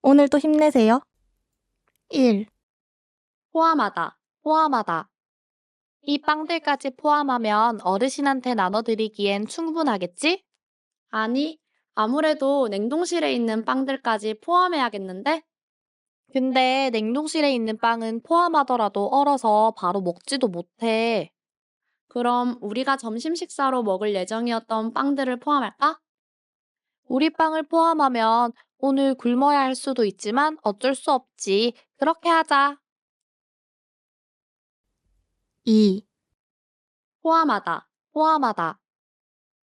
오늘도 힘내세요. 1. 포함하다, 포함하다. 이 빵들까지 포함하면 어르신한테 나눠드리기엔 충분하겠지? 아니, 아무래도 냉동실에 있는 빵들까지 포함해야겠는데? 근데 냉동실에 있는 빵은 포함하더라도 얼어서 바로 먹지도 못해. 그럼 우리가 점심 식사로 먹을 예정이었던 빵들을 포함할까? 우리 빵을 포함하면 오늘 굶어야 할 수도 있지만 어쩔 수 없지. 그렇게 하자. 2. 포함하다, 포함하다.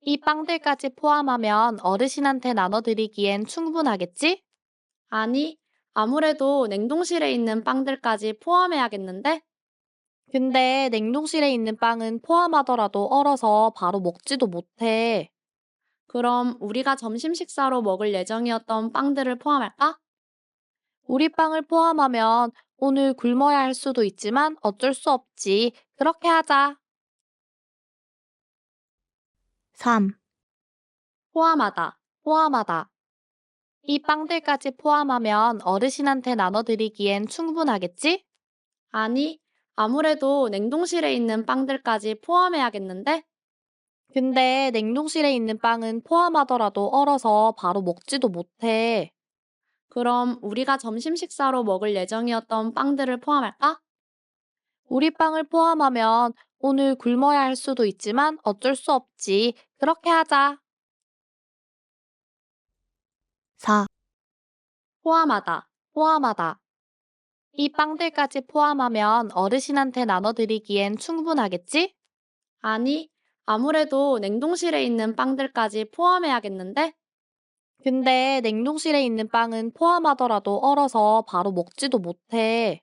이 빵들까지 포함하면 어르신한테 나눠드리기엔 충분하겠지? 아니, 아무래도 냉동실에 있는 빵들까지 포함해야겠는데? 근데 냉동실에 있는 빵은 포함하더라도 얼어서 바로 먹지도 못해. 그럼 우리가 점심 식사로 먹을 예정이었던 빵들을 포함할까? 우리 빵을 포함하면 오늘 굶어야 할 수도 있지만 어쩔 수 없지. 그렇게 하자. 3. 포함하다, 포함하다. 이 빵들까지 포함하면 어르신한테 나눠드리기엔 충분하겠지? 아니, 아무래도 냉동실에 있는 빵들까지 포함해야겠는데? 근데 냉동실에 있는 빵은 포함하더라도 얼어서 바로 먹지도 못해. 그럼 우리가 점심 식사로 먹을 예정이었던 빵들을 포함할까? 우리 빵을 포함하면 오늘 굶어야 할 수도 있지만 어쩔 수 없지. 그렇게 하자. 4. 포함하다, 포함하다. 이 빵들까지 포함하면 어르신한테 나눠드리기엔 충분하겠지? 아니, 아무래도 냉동실에 있는 빵들까지 포함해야겠는데? 근데 냉동실에 있는 빵은 포함하더라도 얼어서 바로 먹지도 못해.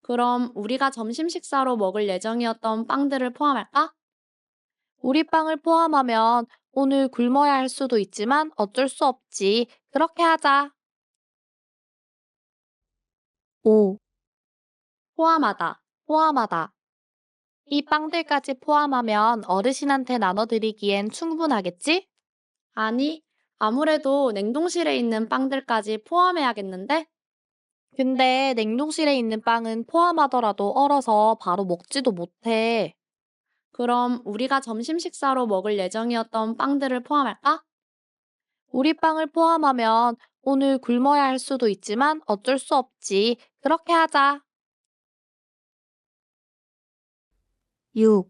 그럼 우리가 점심 식사로 먹을 예정이었던 빵들을 포함할까? 우리 빵을 포함하면 오늘 굶어야 할 수도 있지만 어쩔 수 없지. 그렇게 하자. 5. 포함하다, 포함하다. 이 빵들까지 포함하면 어르신한테 나눠드리기엔 충분하겠지? 아니, 아무래도 냉동실에 있는 빵들까지 포함해야겠는데? 근데 냉동실에 있는 빵은 포함하더라도 얼어서 바로 먹지도 못해. 그럼 우리가 점심 식사로 먹을 예정이었던 빵들을 포함할까? 우리 빵을 포함하면 오늘 굶어야 할 수도 있지만 어쩔 수 없지. 그렇게 하자. 6.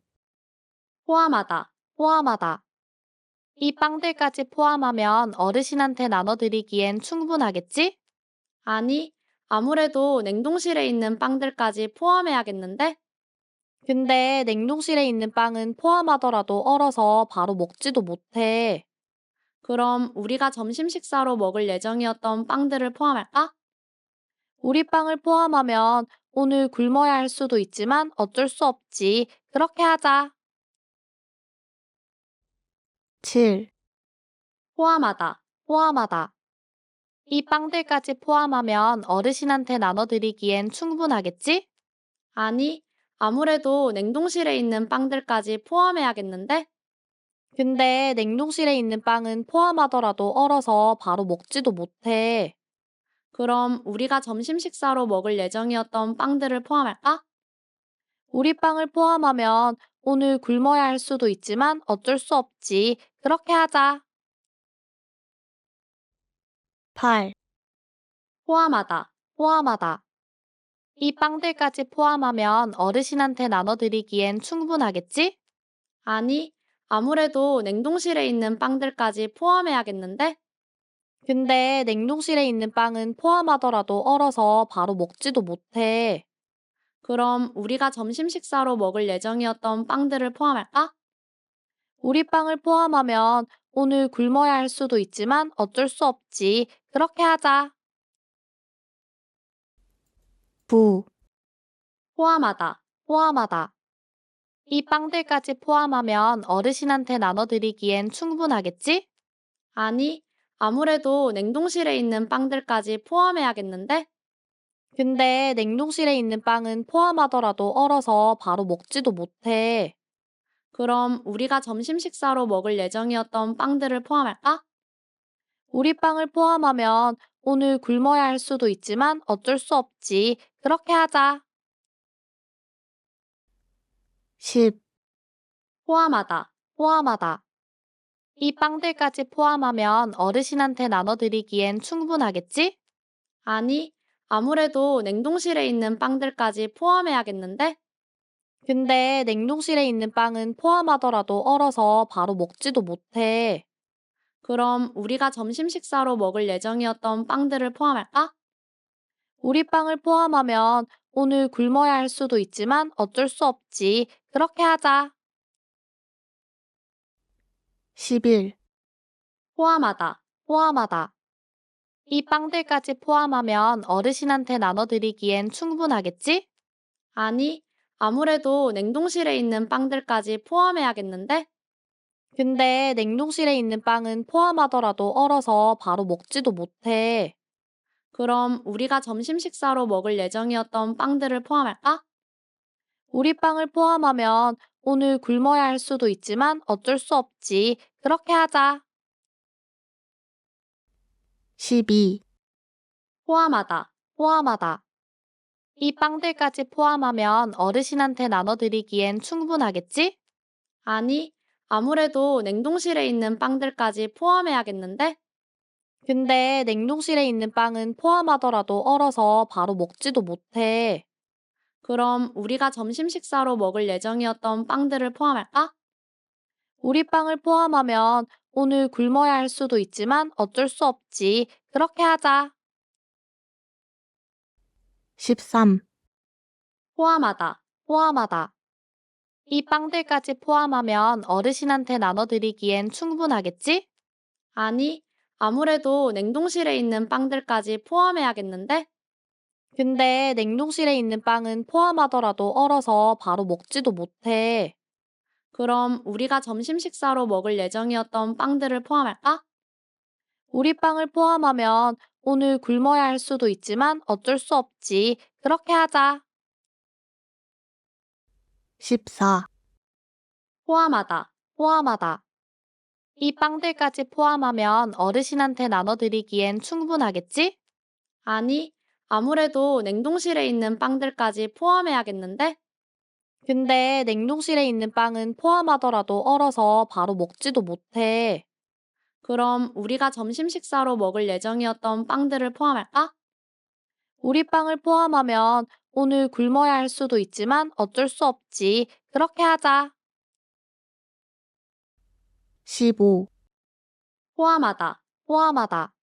포함하다, 포함하다. 이 빵들까지 포함하면 어르신한테 나눠드리기엔 충분하겠지? 아니, 아무래도 냉동실에 있는 빵들까지 포함해야겠는데? 근데 냉동실에 있는 빵은 포함하더라도 얼어서 바로 먹지도 못해. 그럼 우리가 점심 식사로 먹을 예정이었던 빵들을 포함할까? 우리 빵을 포함하면 오늘 굶어야 할 수도 있지만 어쩔 수 없지. 그렇게 하자. 7. 포함하다, 포함하다. 이 빵들까지 포함하면 어르신한테 나눠드리기엔 충분하겠지? 아니, 아무래도 냉동실에 있는 빵들까지 포함해야겠는데? 근데 냉동실에 있는 빵은 포함하더라도 얼어서 바로 먹지도 못해. 그럼 우리가 점심 식사로 먹을 예정이었던 빵들을 포함할까? 우리 빵을 포함하면 오늘 굶어야 할 수도 있지만 어쩔 수 없지. 그렇게 하자. 8. 포함하다, 포함하다. 이 빵들까지 포함하면 어르신한테 나눠드리기엔 충분하겠지? 아니, 아무래도 냉동실에 있는 빵들까지 포함해야겠는데? 근데 냉동실에 있는 빵은 포함하더라도 얼어서 바로 먹지도 못해. 그럼 우리가 점심 식사로 먹을 예정이었던 빵들을 포함할까? 우리 빵을 포함하면 오늘 굶어야 할 수도 있지만 어쩔 수 없지. 그렇게 하자. 9. 포함하다, 포함하다. 이 빵들까지 포함하면 어르신한테 나눠드리기엔 충분하겠지? 아니, 아무래도 냉동실에 있는 빵들까지 포함해야겠는데? 근데 냉동실에 있는 빵은 포함하더라도 얼어서 바로 먹지도 못해. 그럼 우리가 점심 식사로 먹을 예정이었던 빵들을 포함할까? 우리 빵을 포함하면 오늘 굶어야 할 수도 있지만 어쩔 수 없지. 그렇게 하자. 10, 포함하다, 포함하다. 이 빵들까지 포함하면 어르신한테 나눠드리기엔 충분하겠지? 아니, 아무래도 냉동실에 있는 빵들까지 포함해야겠는데? 근데 냉동실에 있는 빵은 포함하더라도 얼어서 바로 먹지도 못해. 그럼 우리가 점심 식사로 먹을 예정이었던 빵들을 포함할까? 우리 빵을 포함하면 오늘 굶어야 할 수도 있지만 어쩔 수 없지. 그렇게 하자. 11, 포함하다, 포함하다. 이 빵들까지 포함하면 어르신한테 나눠드리기엔 충분하겠지? 아니, 아무래도 냉동실에 있는 빵들까지 포함해야겠는데? 근데 냉동실에 있는 빵은 포함하더라도 얼어서 바로 먹지도 못해. 그럼 우리가 점심 식사로 먹을 예정이었던 빵들을 포함할까? 우리 빵을 포함하면 오늘 굶어야 할 수도 있지만 어쩔 수 없지. 그렇게 하자. 12, 포함하다, 포함하다. 이 빵들까지 포함하면 어르신한테 나눠드리기엔 충분하겠지? 아니, 아무래도 냉동실에 있는 빵들까지 포함해야겠는데? 근데 냉동실에 있는 빵은 포함하더라도 얼어서 바로 먹지도 못해. 그럼 우리가 점심 식사로 먹을 예정이었던 빵들을 포함할까? 우리 빵을 포함하면 오늘 굶어야 할 수도 있지만 어쩔 수 없지. 그렇게 하자. 13, 포함하다, 포함하다. 이 빵들까지 포함하면 어르신한테 나눠드리기엔 충분하겠지? 아니, 아무래도 냉동실에 있는 빵들까지 포함해야겠는데? 근데 냉동실에 있는 빵은 포함하더라도 얼어서 바로 먹지도 못해. 그럼 우리가 점심 식사로 먹을 예정이었던 빵들을 포함할까? 우리 빵을 포함하면 오늘 굶어야 할 수도 있지만 어쩔 수 없지. 그렇게 하자. 14, 포함하다, 포함하다. 이 빵들까지 포함하면 어르신한테 나눠드리기엔 충분하겠지? 아니, 아무래도 냉동실에 있는 빵들까지 포함해야겠는데? 근데 냉동실에 있는 빵은 포함하더라도 얼어서 바로 먹지도 못해. 그럼 우리가 점심 식사로 먹을 예정이었던 빵들을 포함할까? 우리 빵을 포함하면 오늘 굶어야 할 수도 있지만 어쩔 수 없지. 그렇게 하자. 15, 포함하다, 포함하다.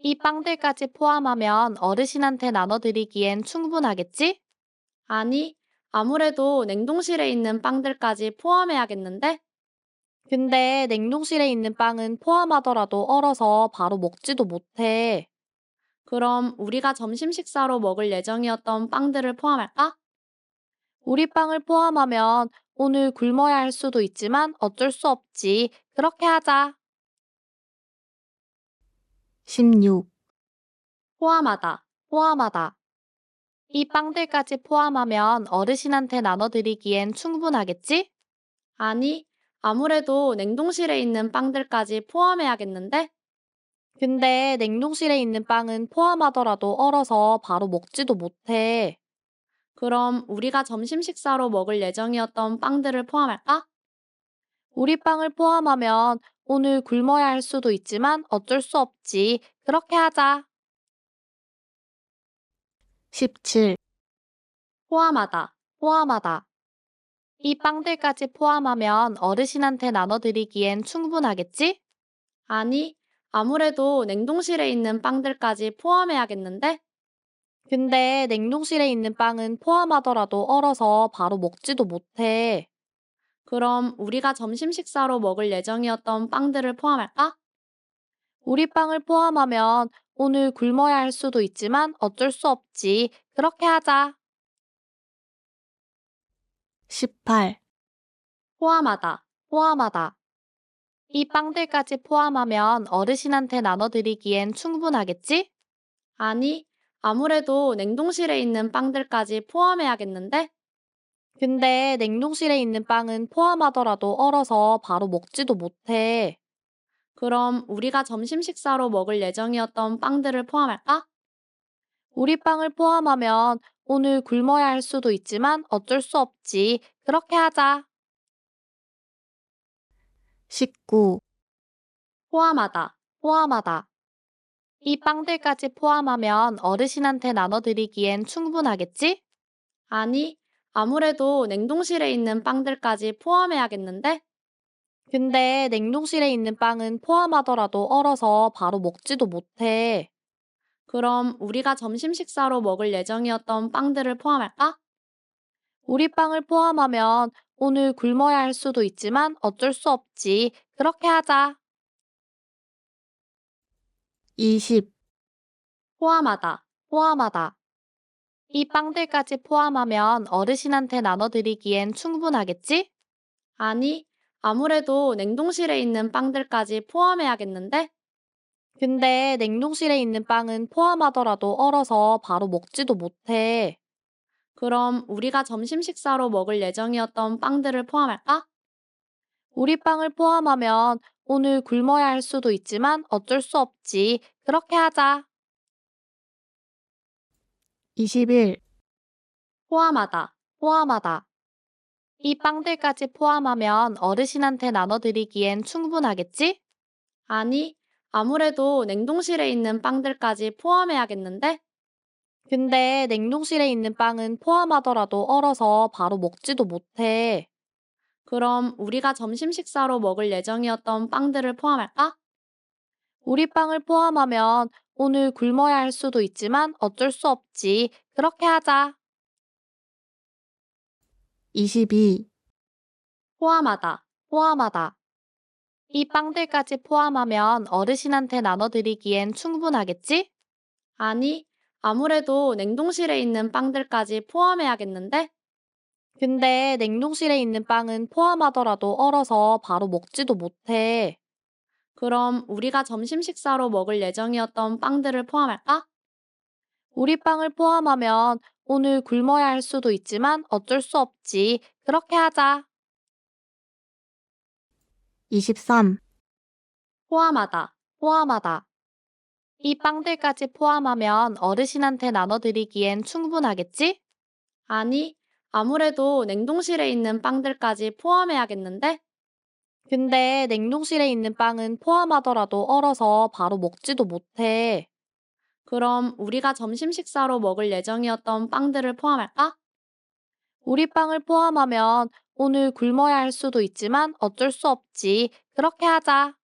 이 빵들까지 포함하면 어르신한테 나눠드리기엔 충분하겠지? 아니, 아무래도 냉동실에 있는 빵들까지 포함해야겠는데? 근데 냉동실에 있는 빵은 포함하더라도 얼어서 바로 먹지도 못해. 그럼 우리가 점심 식사로 먹을 예정이었던 빵들을 포함할까? 우리 빵을 포함하면 오늘 굶어야 할 수도 있지만 어쩔 수 없지. 그렇게 하자. 16, 포함하다, 포함하다. 이 빵들까지 포함하면 어르신한테 나눠드리기엔 충분하겠지? 아니, 아무래도 냉동실에 있는 빵들까지 포함해야겠는데? 근데 냉동실에 있는 빵은 포함하더라도 얼어서 바로 먹지도 못해. 그럼 우리가 점심 식사로 먹을 예정이었던 빵들을 포함할까? 우리 빵을 포함하면 오늘 굶어야 할 수도 있지만 어쩔 수 없지. 그렇게 하자. 17, 포함하다, 포함하다. 이 빵들까지 포함하면 어르신한테 나눠드리기엔 충분하겠지? 아니, 아무래도 냉동실에 있는 빵들까지 포함해야겠는데? 근데 냉동실에 있는 빵은 포함하더라도 얼어서 바로 먹지도 못해. 그럼 우리가 점심 식사로 먹을 예정이었던 빵들을 포함할까? 우리 빵을 포함하면 오늘 굶어야 할 수도 있지만 어쩔 수 없지. 그렇게 하자. 18, 포함하다, 포함하다. 이 빵들까지 포함하면 어르신한테 나눠드리기엔 충분하겠지? 아니, 아무래도 냉동실에 있는 빵들까지 포함해야겠는데? 근데 냉동실에 있는 빵은 포함하더라도 얼어서 바로 먹지도 못해. 그럼 우리가 점심 식사로 먹을 예정이었던 빵들을 포함할까? 우리 빵을 포함하면 오늘 굶어야 할 수도 있지만 어쩔 수 없지. 그렇게 하자. 19, 포함하다, 포함하다. 이 빵들까지 포함하면 어르신한테 나눠드리기엔 충분하겠지? 아니, 아무래도 냉동실에 있는 빵들까지 포함해야겠는데? 근데 냉동실에 있는 빵은 포함하더라도 얼어서 바로 먹지도 못해. 그럼 우리가 점심 식사로 먹을 예정이었던 빵들을 포함할까? 우리 빵을 포함하면 오늘 굶어야 할 수도 있지만 어쩔 수 없지. 그렇게 하자. 20, 포함하다, 포함하다. 이 빵들까지 포함하면 어르신한테 나눠드리기엔 충분하겠지? 아니, 아무래도 냉동실에 있는 빵들까지 포함해야겠는데? 근데 냉동실에 있는 빵은 포함하더라도 얼어서 바로 먹지도 못해. 그럼 우리가 점심 식사로 먹을 예정이었던 빵들을 포함할까? 우리 빵을 포함하면 오늘 굶어야 할 수도 있지만 어쩔 수 없지. 그렇게 하자. 21, 포함하다, 포함하다. 이 빵들까지 포함하면 어르신한테 나눠드리기엔 충분하겠지? 아니, 아무래도 냉동실에 있는 빵들까지 포함해야겠는데? 근데 냉동실에 있는 빵은 포함하더라도 얼어서 바로 먹지도 못해. 그럼 우리가 점심 식사로 먹을 예정이었던 빵들을 포함할까? 우리 빵을 포함하면 오늘 굶어야 할 수도 있지만 어쩔 수 없지. 그렇게 하자. 22, 포함하다, 포함하다. 이 빵들까지 포함하면 어르신한테 나눠드리기엔 충분하겠지? 아니, 아무래도 냉동실에 있는 빵들까지 포함해야겠는데? 근데 냉동실에 있는 빵은 포함하더라도 얼어서 바로 먹지도 못해. 그럼 우리가 점심 식사로 먹을 예정이었던 빵들을 포함할까? 우리 빵을 포함하면 오늘 굶어야 할 수도 있지만 어쩔 수 없지. 그렇게 하자. 23, 포함하다, 포함하다. 이 빵들까지 포함하면 어르신한테 나눠드리기엔 충분하겠지? 아니, 아무래도 냉동실에 있는 빵들까지 포함해야겠는데? 근데 냉동실에 있는 빵은 포함하더라도 얼어서 바로 먹지도 못해. 그럼 우리가 점심 식사로 먹을 예정이었던 빵들을 포함할까? 우리 빵을 포함하면 오늘 굶어야 할 수도 있지만 어쩔 수 없지. 그렇게 하자.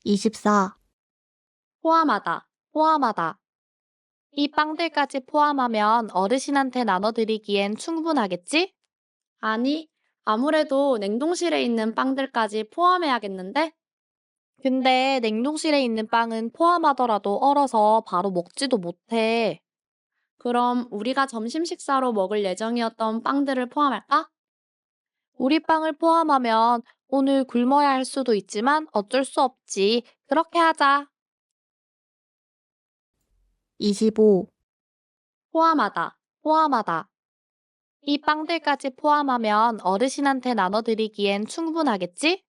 24, 포함하다, 포함하다. 이 빵들까지 포함하면 어르신한테 나눠드리기엔 충분하겠지? 아니, 아무래도 냉동실에 있는 빵들까지 포함해야겠는데? 근데 냉동실에 있는 빵은 포함하더라도 얼어서 바로 먹지도 못해. 그럼 우리가 점심 식사로 먹을 예정이었던 빵들을 포함할까? 우리 빵을 포함하면 오늘 굶어야 할 수도 있지만 어쩔 수 없지. 그렇게 하자. 25, 포함하다, 포함하다. 이 빵들까지 포함하면 어르신한테 나눠드리기엔 충분하겠지?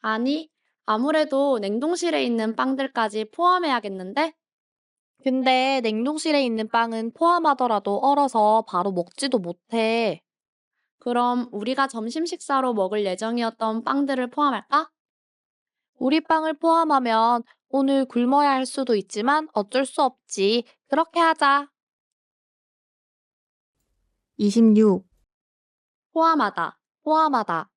아니, 아무래도 냉동실에 있는 빵들까지 포함해야겠는데? 근데 냉동실에 있는 빵은 포함하더라도 얼어서 바로 먹지도 못해. 그럼 우리가 점심 식사로 먹을 예정이었던 빵들을 포함할까? 우리 빵을 포함하면 오늘 굶어야 할 수도 있지만 어쩔 수 없지. 그렇게 하자. 26, 포함하다, 포함하다.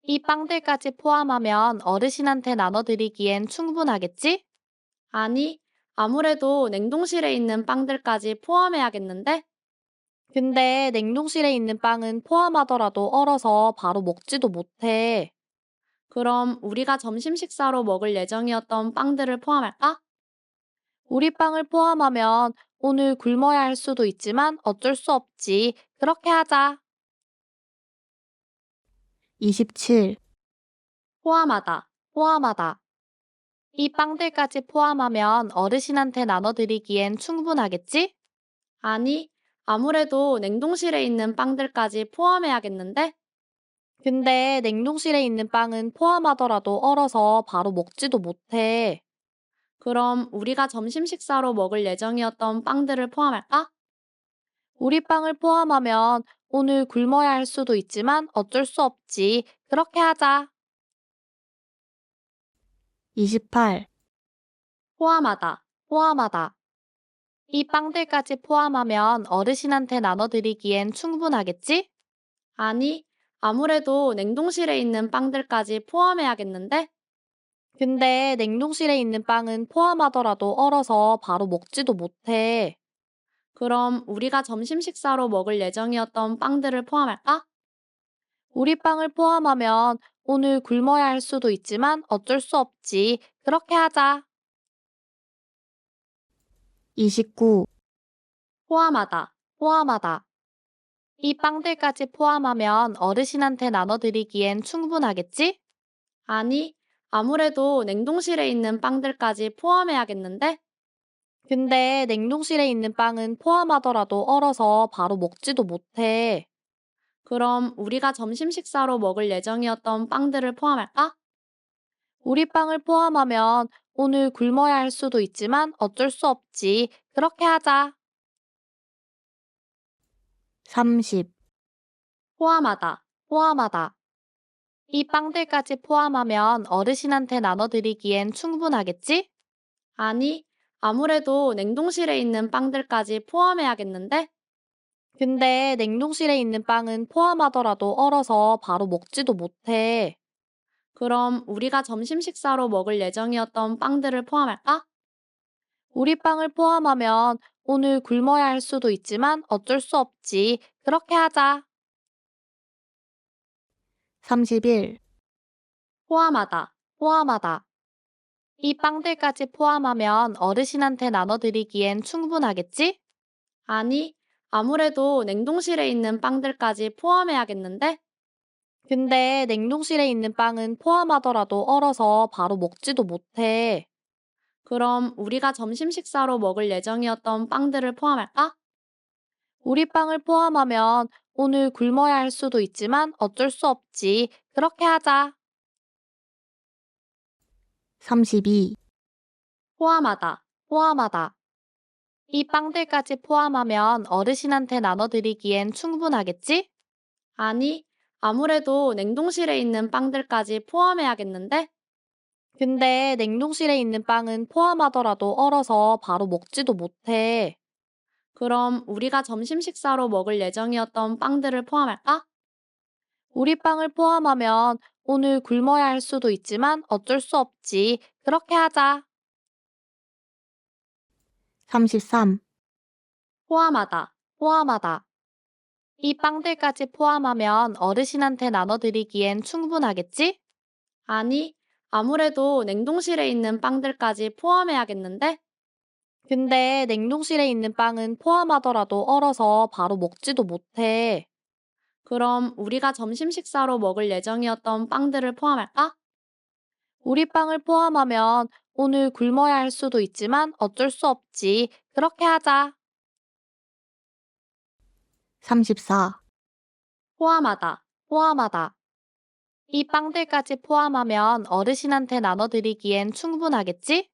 이 빵들까지 포함하면 어르신한테 나눠드리기엔 충분하겠지? 아니, 아무래도 냉동실에 있는 빵들까지 포함해야겠는데? 근데 냉동실에 있는 빵은 포함하더라도 얼어서 바로 먹지도 못해. 그럼 우리가 점심 식사로 먹을 예정이었던 빵들을 포함할까? 우리 빵을 포함하면 오늘 굶어야 할 수도 있지만 어쩔 수 없지. 그렇게 하자. 27, 포함하다, 포함하다. 이 빵들까지 포함하면 어르신한테 나눠드리기엔 충분하겠지? 아니, 아무래도 냉동실에 있는 빵들까지 포함해야겠는데? 근데 냉동실에 있는 빵은 포함하더라도 얼어서 바로 먹지도 못해. 그럼 우리가 점심 식사로 먹을 예정이었던 빵들을 포함할까? 우리 빵을 포함하면 오늘 굶어야 할 수도 있지만 어쩔 수 없지. 그렇게 하자. 28, 포함하다, 포함하다. 이 빵들까지 포함하면 어르신한테 나눠드리기엔 충분하겠지? 아니, 아무래도 냉동실에 있는 빵들까지 포함해야겠는데? 근데 냉동실에 있는 빵은 포함하더라도 얼어서 바로 먹지도 못해. 그럼 우리가 점심 식사로 먹을 예정이었던 빵들을 포함할까? 우리 빵을 포함하면 오늘 굶어야 할 수도 있지만 어쩔 수 없지. 그렇게 하자. 29, 포함하다, 포함하다. 이 빵들까지 포함하면 어르신한테 나눠드리기엔 충분하겠지? 아니, 아무래도 냉동실에 있는 빵들까지 포함해야겠는데? 근데 냉동실에 있는 빵은 포함하더라도 얼어서 바로 먹지도 못해. 그럼 우리가 점심 식사로 먹을 예정이었던 빵들을 포함할까? 우리 빵을 포함하면 오늘 굶어야 할 수도 있지만 어쩔 수 없지. 그렇게 하자. 30, 포함하다, 포함하다. 이 빵들까지 포함하면 어르신한테 나눠드리기엔 충분하겠지? 아니, 아무래도 냉동실에 있는 빵들까지 포함해야겠는데? 근데 냉동실에 있는 빵은 포함하더라도 얼어서 바로 먹지도 못해. 그럼 우리가 점심 식사로 먹을 예정이었던 빵들을 포함할까? 우리 빵을 포함하면 오늘 굶어야 할 수도 있지만 어쩔 수 없지. 그렇게 하자. 31, 포함하다, 포함하다. 이 빵들까지 포함하면 어르신한테 나눠드리기엔 충분하겠지? 아니, 아무래도 냉동실에 있는 빵들까지 포함해야겠는데? 근데 냉동실에 있는 빵은 포함하더라도 얼어서 바로 먹지도 못해. 그럼 우리가 점심 식사로 먹을 예정이었던 빵들을 포함할까? 우리 빵을 포함하면 오늘 굶어야 할 수도 있지만 어쩔 수 없지. 그렇게 하자. 32, 포함하다, 포함하다. 이 빵들까지 포함하면 어르신한테 나눠드리기엔 충분하겠지? 아니, 아무래도 냉동실에 있는 빵들까지 포함해야겠는데? 근데 냉동실에 있는 빵은 포함하더라도 얼어서 바로 먹지도 못해. 그럼 우리가 점심 식사로 먹을 예정이었던 빵들을 포함할까? 우리 빵을 포함하면 오늘 굶어야 할 수도 있지만 어쩔 수 없지. 그렇게 하자. 33, 포함하다, 포함하다. 이 빵들까지 포함하면 어르신한테 나눠드리기엔 충분하겠지? 아니, 아무래도 냉동실에 있는 빵들까지 포함해야겠는데? 근데 냉동실에 있는 빵은 포함하더라도 얼어서 바로 먹지도 못해. 그럼 우리가 점심 식사로 먹을 예정이었던 빵들을 포함할까? 우리 빵을 포함하면 오늘 굶어야 할 수도 있지만 어쩔 수 없지. 그렇게 하자. 34, 포함하다, 포함하다. 이 빵들까지 포함하면 어르신한테 나눠드리기엔 충분하겠지?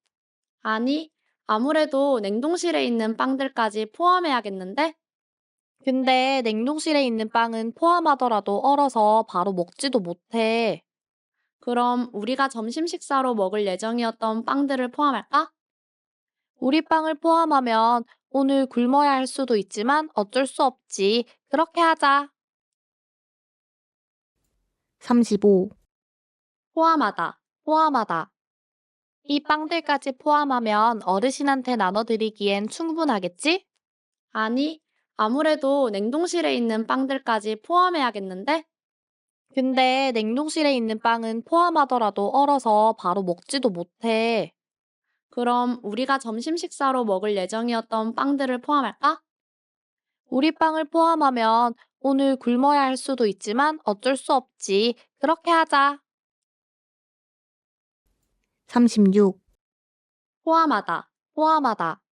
아니, 아무래도 냉동실에 있는 빵들까지 포함해야겠는데? 근데 냉동실에 있는 빵은 포함하더라도 얼어서 바로 먹지도 못해. 그럼 우리가 점심 식사로 먹을 예정이었던 빵들을 포함할까? 우리 빵을 포함하면 오늘 굶어야 할 수도 있지만 어쩔 수 없지. 그렇게 하자. 35, 포함하다, 포함하다. 이 빵들까지 포함하면 어르신한테 나눠드리기엔 충분하겠지? 아니, 아무래도 냉동실에 있는 빵들까지 포함해야겠는데? 근데 냉동실에 있는 빵은 포함하더라도 얼어서 바로 먹지도 못해. 그럼 우리가 점심 식사로 먹을 예정이었던 빵들을 포함할까? 우리 빵을 포함하면 오늘 굶어야 할 수도 있지만 어쩔 수 없지. 그렇게 하자. 36, 포함하다, 포함하다.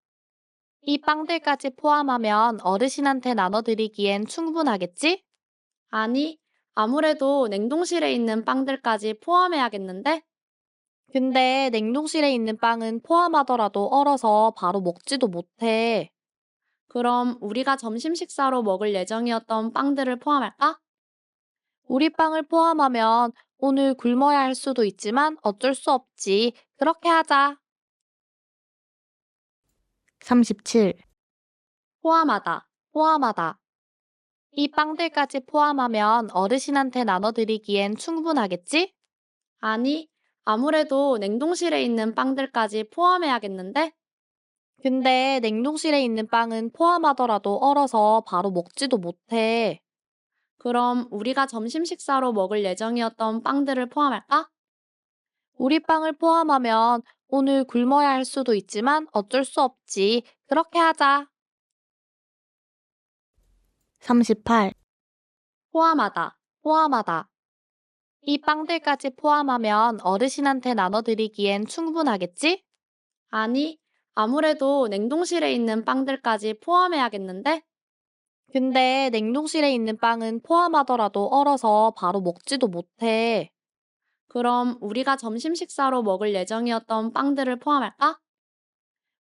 이 빵들까지 포함하면 어르신한테 나눠드리기엔 충분하겠지? 아니, 아무래도 냉동실에 있는 빵들까지 포함해야겠는데? 근데 냉동실에 있는 빵은 포함하더라도 얼어서 바로 먹지도 못해. 그럼 우리가 점심 식사로 먹을 예정이었던 빵들을 포함할까? 우리 빵을 포함하면 오늘 굶어야 할 수도 있지만 어쩔 수 없지. 그렇게 하자. 37, 포함하다, 포함하다. 이 빵들까지 포함하면 어르신한테 나눠드리기엔 충분하겠지? 아니, 아무래도 냉동실에 있는 빵들까지 포함해야겠는데? 근데 냉동실에 있는 빵은 포함하더라도 얼어서 바로 먹지도 못해. 그럼 우리가 점심 식사로 먹을 예정이었던 빵들을 포함할까? 우리 빵을 포함하면 오늘 굶어야 할 수도 있지만 어쩔 수 없지. 그렇게 하자. 38, 포함하다, 포함하다. 이 빵들까지 포함하면 어르신한테 나눠드리기엔 충분하겠지? 아니, 아무래도 냉동실에 있는 빵들까지 포함해야겠는데? 근데 냉동실에 있는 빵은 포함하더라도 얼어서 바로 먹지도 못해. 그럼 우리가 점심 식사로 먹을 예정이었던 빵들을 포함할까?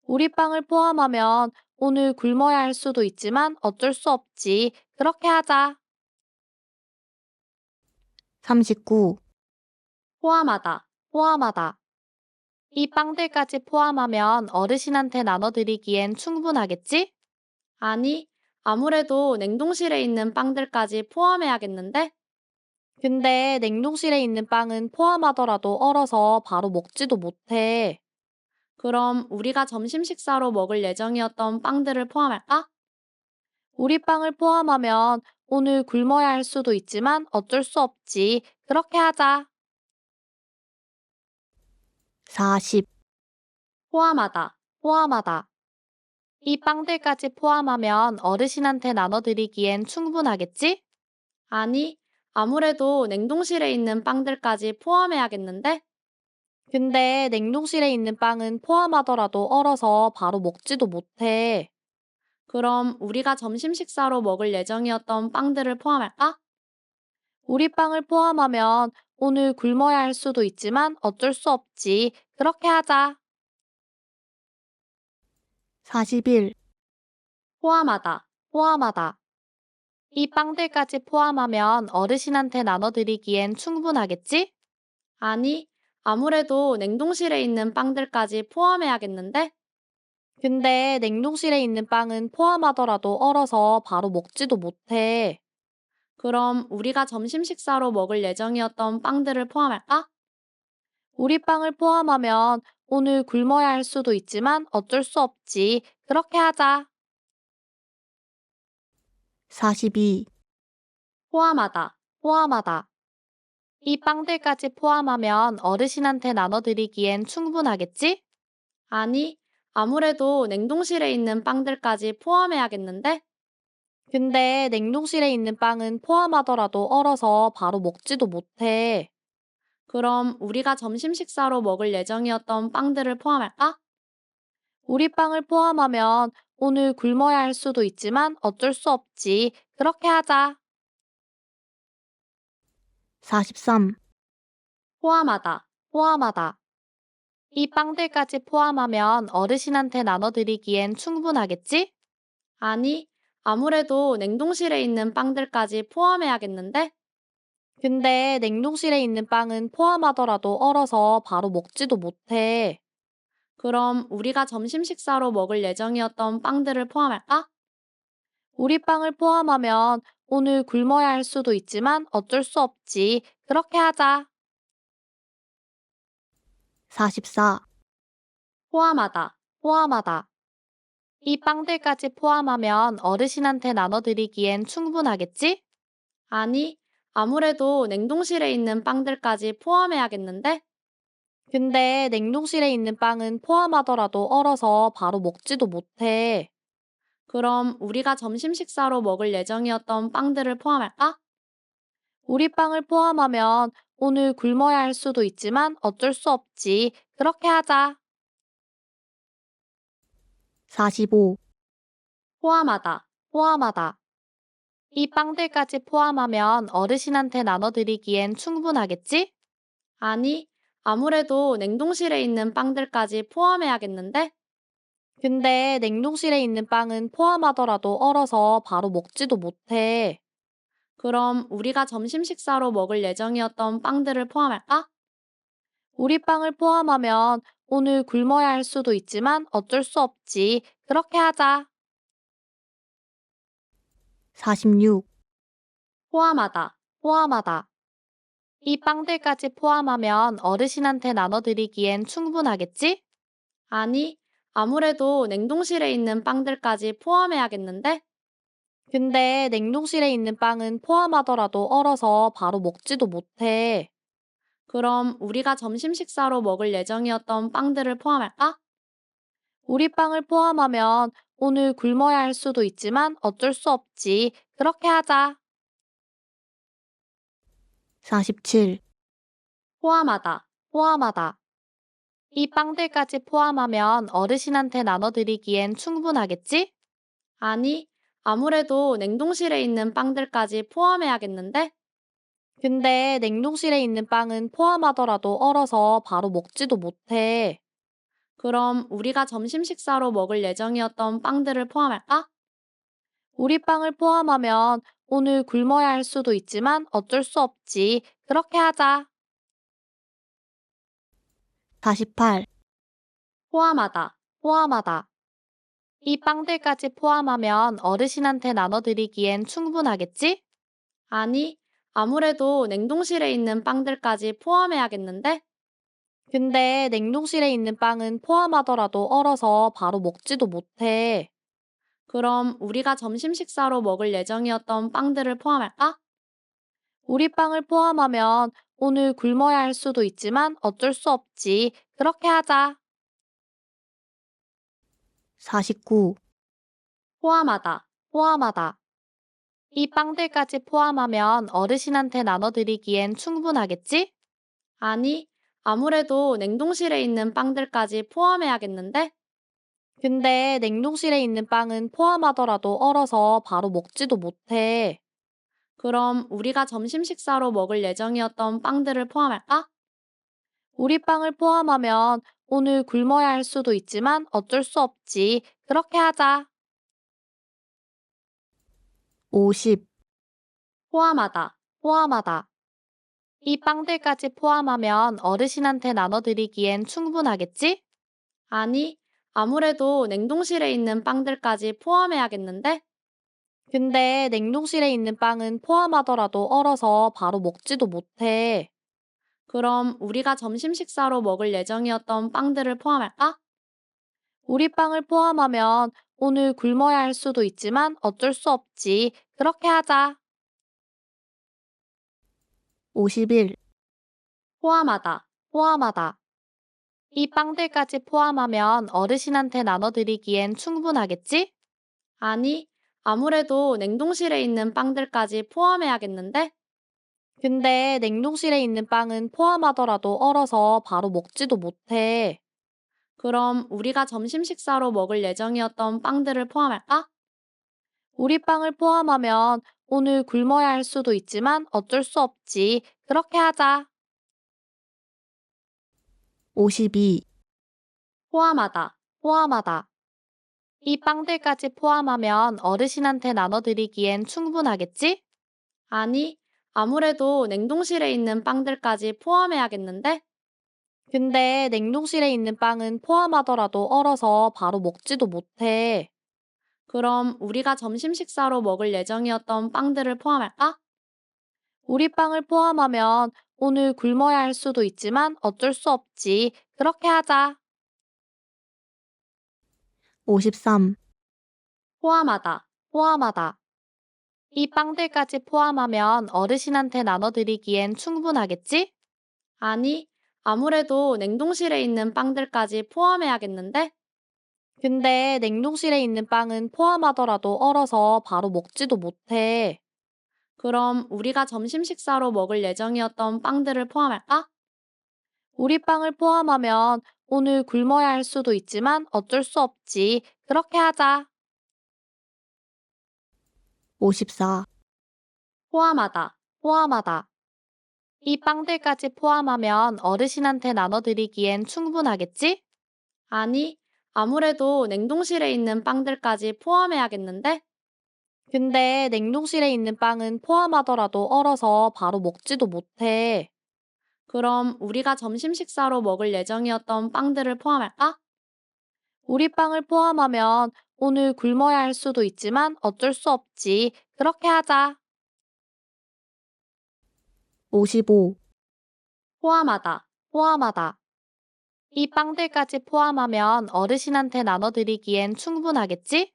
우리 빵을 포함하면 오늘 굶어야 할 수도 있지만 어쩔 수 없지. 그렇게 하자. 39, 포함하다, 포함하다. 이 빵들까지 포함하면 어르신한테 나눠드리기엔 충분하겠지? 아니, 아무래도 냉동실에 있는 빵들까지 포함해야겠는데? 근데 냉동실에 있는 빵은 포함하더라도 얼어서 바로 먹지도 못해. 그럼 우리가 점심 식사로 먹을 예정이었던 빵들을 포함할까? 우리 빵을 포함하면 오늘 굶어야 할 수도 있지만 어쩔 수 없지. 그렇게 하자. 40, 포함하다, 포함하다. 이 빵들까지 포함하면 어르신한테 나눠드리기엔 충분하겠지? 아니, 아무래도 냉동실에 있는 빵들까지 포함해야겠는데? 근데 냉동실에 있는 빵은 포함하더라도 얼어서 바로 먹지도 못해. 그럼 우리가 점심 식사로 먹을 예정이었던 빵들을 포함할까? 우리 빵을 포함하면 오늘 굶어야 할 수도 있지만 어쩔 수 없지. 그렇게 하자. 41, 포함하다, 포함하다. 이 빵들까지 포함하면 어르신한테 나눠드리기엔 충분하겠지? 아니, 아무래도 냉동실에 있는 빵들까지 포함해야겠는데? 근데 냉동실에 있는 빵은 포함하더라도 얼어서 바로 먹지도 못해. 그럼 우리가 점심 식사로 먹을 예정이었던 빵들을 포함할까? 우리 빵을 포함하면 오늘 굶어야 할 수도 있지만 어쩔 수 없지. 그렇게 하자. 42, 포함하다, 포함하다. 이 빵들까지 포함하면 어르신한테 나눠드리기엔 충분하겠지? 아니, 아무래도 냉동실에 있는 빵들까지 포함해야겠는데? 근데 냉동실에 있는 빵은 포함하더라도 얼어서 바로 먹지도 못해. 그럼 우리가 점심 식사로 먹을 예정이었던 빵들을 포함할까? 우리 빵을 포함하면 오늘 굶어야 할 수도 있지만 어쩔 수 없지. 그렇게 하자. 43, 포함하다, 포함하다. 이 빵들까지 포함하면 어르신한테 나눠드리기엔 충분하겠지? 아니, 아무래도 냉동실에 있는 빵들까지 포함해야겠는데? 근데 냉동실에 있는 빵은 포함하더라도 얼어서 바로 먹지도 못해. 그럼 우리가 점심 식사로 먹을 예정이었던 빵들을 포함할까? 우리 빵을 포함하면 오늘 굶어야 할 수도 있지만 어쩔 수 없지. 그렇게 하자. 44, 포함하다, 포함하다. 이 빵들까지 포함하면 어르신한테 나눠드리기엔 충분하겠지? 아니, 아무래도 냉동실에 있는 빵들까지 포함해야겠는데? 근데 냉동실에 있는 빵은 포함하더라도 얼어서 바로 먹지도 못해. 그럼 우리가 점심 식사로 먹을 예정이었던 빵들을 포함할까? 우리 빵을 포함하면 오늘 굶어야 할 수도 있지만 어쩔 수 없지. 그렇게 하자. 45, 포함하다, 포함하다. 이 빵들까지 포함하면 어르신한테 나눠드리기엔 충분하겠지? 아니, 아무래도 냉동실에 있는 빵들까지 포함해야겠는데? 근데 냉동실에 있는 빵은 포함하더라도 얼어서 바로 먹지도 못해. 그럼 우리가 점심 식사로 먹을 예정이었던 빵들을 포함할까? 우리 빵을 포함하면 오늘 굶어야 할 수도 있지만 어쩔 수 없지. 그렇게 하자. 46, 포함하다, 포함하다. 이 빵들까지 포함하면 어르신한테 나눠드리기엔 충분하겠지? 아니, 아무래도 냉동실에 있는 빵들까지 포함해야겠는데? 근데 냉동실에 있는 빵은 포함하더라도 얼어서 바로 먹지도 못해. 그럼 우리가 점심 식사로 먹을 예정이었던 빵들을 포함할까? 우리 빵을 포함하면 오늘 굶어야 할 수도 있지만 어쩔 수 없지. 그렇게 하자. 47, 포함하다, 포함하다. 이 빵들까지 포함하면 어르신한테 나눠드리기엔 충분하겠지? 아니, 아무래도 냉동실에 있는 빵들까지 포함해야겠는데? 근데 냉동실에 있는 빵은 포함하더라도 얼어서 바로 먹지도 못해. 그럼 우리가 점심 식사로 먹을 예정이었던 빵들을 포함할까? 우리 빵을 포함하면 오늘 굶어야 할 수도 있지만 어쩔 수 없지. 그렇게 하자. 48, 포함하다, 포함하다. 이 빵들까지 포함하면 어르신한테 나눠드리기엔 충분하겠지? 아니, 아무래도 냉동실에 있는 빵들까지 포함해야겠는데? 근데 냉동실에 있는 빵은 포함하더라도 얼어서 바로 먹지도 못해. 그럼 우리가 점심 식사로 먹을 예정이었던 빵들을 포함할까? 우리 빵을 포함하면 오늘 굶어야 할 수도 있지만 어쩔 수 없지. 그렇게 하자. 49, 포함하다, 포함하다. 이 빵들까지 포함하면 어르신한테 나눠드리기엔 충분하겠지? 아니, 아무래도 냉동실에 있는 빵들까지 포함해야겠는데? 근데 냉동실에 있는 빵은 포함하더라도 얼어서 바로 먹지도 못해. 그럼 우리가 점심 식사로 먹을 예정이었던 빵들을 포함할까? 우리 빵을 포함하면 오늘 굶어야 할 수도 있지만 어쩔 수 없지. 그렇게 하자. 50, 포함하다, 포함하다. 이 빵들까지 포함하면 어르신한테 나눠드리기엔 충분하겠지? 아니, 아무래도 냉동실에 있는 빵들까지 포함해야겠는데? 근데 냉동실에 있는 빵은 포함하더라도 얼어서 바로 먹지도 못해. 그럼 우리가 점심 식사로 먹을 예정이었던 빵들을 포함할까? 우리 빵을 포함하면 오늘 굶어야 할 수도 있지만 어쩔 수 없지. 그렇게 하자. 51, 포함하다, 포함하다. 이 빵들까지 포함하면 어르신한테 나눠드리기엔 충분하겠지? 아니, 아무래도 냉동실에 있는 빵들까지 포함해야겠는데? 근데 냉동실에 있는 빵은 포함하더라도 얼어서 바로 먹지도 못해. 그럼 우리가 점심 식사로 먹을 예정이었던 빵들을 포함할까? 우리 빵을 포함하면 오늘 굶어야 할 수도 있지만 어쩔 수 없지. 그렇게 하자. 52, 포함하다, 포함하다. 이 빵들까지 포함하면 어르신한테 나눠드리기엔 충분하겠지? 아니, 아무래도 냉동실에 있는 빵들까지 포함해야겠는데? 근데 냉동실에 있는 빵은 포함하더라도 얼어서 바로 먹지도 못해. 그럼 우리가 점심 식사로 먹을 예정이었던 빵들을 포함할까? 우리 빵을 포함하면 오늘 굶어야 할 수도 있지만 어쩔 수 없지. 그렇게 하자. 53, 포함하다, 포함하다. 이 빵들까지 포함하면 어르신한테 나눠드리기엔 충분하겠지? 아니, 아무래도 냉동실에 있는 빵들까지 포함해야겠는데? 근데 냉동실에 있는 빵은 포함하더라도 얼어서 바로 먹지도 못해. 그럼 우리가 점심 식사로 먹을 예정이었던 빵들을 포함할까? 우리 빵을 포함하면 오늘 굶어야 할 수도 있지만 어쩔 수 없지. 그렇게 하자. 54, 포함하다, 포함하다. 이 빵들까지 포함하면 어르신한테 나눠드리기엔 충분하겠지? 아니, 아무래도 냉동실에 있는 빵들까지 포함해야겠는데? 근데 냉동실에 있는 빵은 포함하더라도 얼어서 바로 먹지도 못해. 그럼 우리가 점심 식사로 먹을 예정이었던 빵들을 포함할까? 우리 빵을 포함하면 오늘 굶어야 할 수도 있지만 어쩔 수 없지. 그렇게 하자. 55, 포함하다, 포함하다. 이 빵들까지 포함하면 어르신한테 나눠드리기엔 충분하겠지?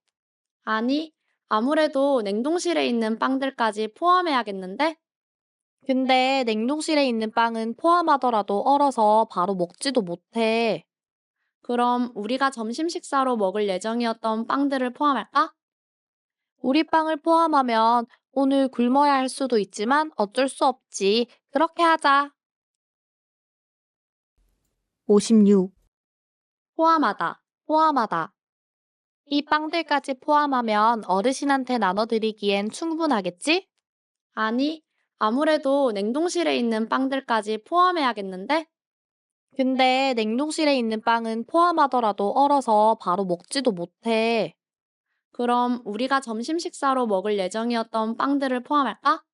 아니, 아무래도 냉동실에 있는 빵들까지 포함해야겠는데? 근데 냉동실에 있는 빵은 포함하더라도 얼어서 바로 먹지도 못해. 그럼 우리가 점심 식사로 먹을 예정이었던 빵들을 포함할까? 우리 빵을 포함하면 오늘 굶어야 할 수도 있지만 어쩔 수 없지. 그렇게 하자. 56, 포함하다, 포함하다. 이 빵들까지 포함하면 어르신한테 나눠드리기엔 충분하겠지? 아니, 아무래도 냉동실에 있는 빵들까지 포함해야겠는데? 근데 냉동실에 있는 빵은 포함하더라도 얼어서 바로 먹지도 못해. 그럼 우리가 점심 식사로 먹을 예정이었던 빵들을 포함할까?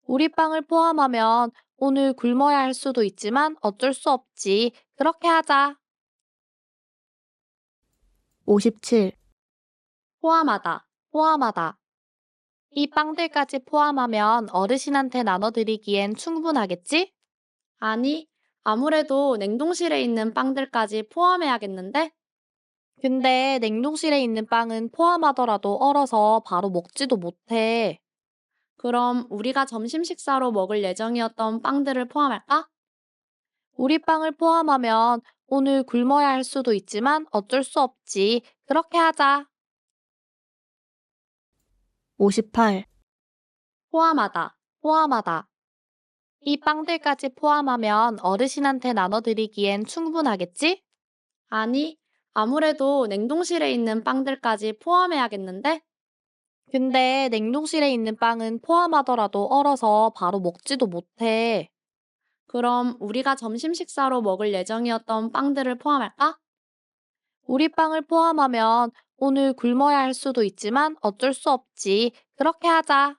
우리 빵을 포함하면 오늘 굶어야 할 수도 있지만 어쩔 수 없지. 그렇게 하자. 57, 포함하다, 포함하다. 이 빵들까지 포함하면 어르신한테 나눠드리기엔 충분하겠지? 아니, 아무래도 냉동실에 있는 빵들까지 포함해야겠는데? 근데 냉동실에 있는 빵은 포함하더라도 얼어서 바로 먹지도 못해. 그럼 우리가 점심 식사로 먹을 예정이었던 빵들을 포함할까? 우리 빵을 포함하면 오늘 굶어야 할 수도 있지만 어쩔 수 없지. 그렇게 하자. 58, 포함하다, 포함하다. 이 빵들까지 포함하면 어르신한테 나눠드리기엔 충분하겠지? 아니, 아무래도 냉동실에 있는 빵들까지 포함해야겠는데? 근데 냉동실에 있는 빵은 포함하더라도 얼어서 바로 먹지도 못해. 그럼 우리가 점심 식사로 먹을 예정이었던 빵들을 포함할까? 우리 빵을 포함하면 오늘 굶어야 할 수도 있지만 어쩔 수 없지. 그렇게 하자.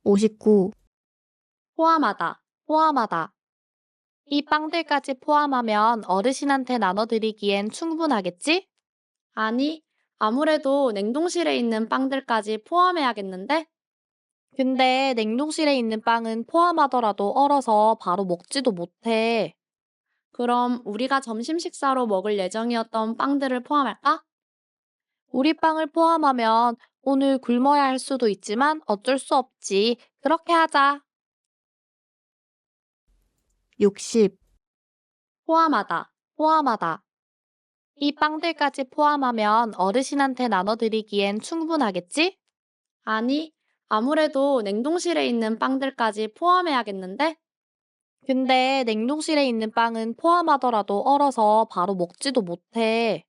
59, 포함하다, 포함하다. 이 빵들까지 포함하면 어르신한테 나눠드리기엔 충분하겠지? 아니, 아무래도 냉동실에 있는 빵들까지 포함해야겠는데? 근데 냉동실에 있는 빵은 포함하더라도 얼어서 바로 먹지도 못해. 그럼 우리가 점심 식사로 먹을 예정이었던 빵들을 포함할까? 우리 빵을 포함하면 오늘 굶어야 할 수도 있지만 어쩔 수 없지. 그렇게 하자. 60, 포함하다, 포함하다. 이 빵들까지 포함하면 어르신한테 나눠드리기엔 충분하겠지? 아니, 아무래도 냉동실에 있는 빵들까지 포함해야겠는데? 근데 냉동실에 있는 빵은 포함하더라도 얼어서 바로 먹지도 못해.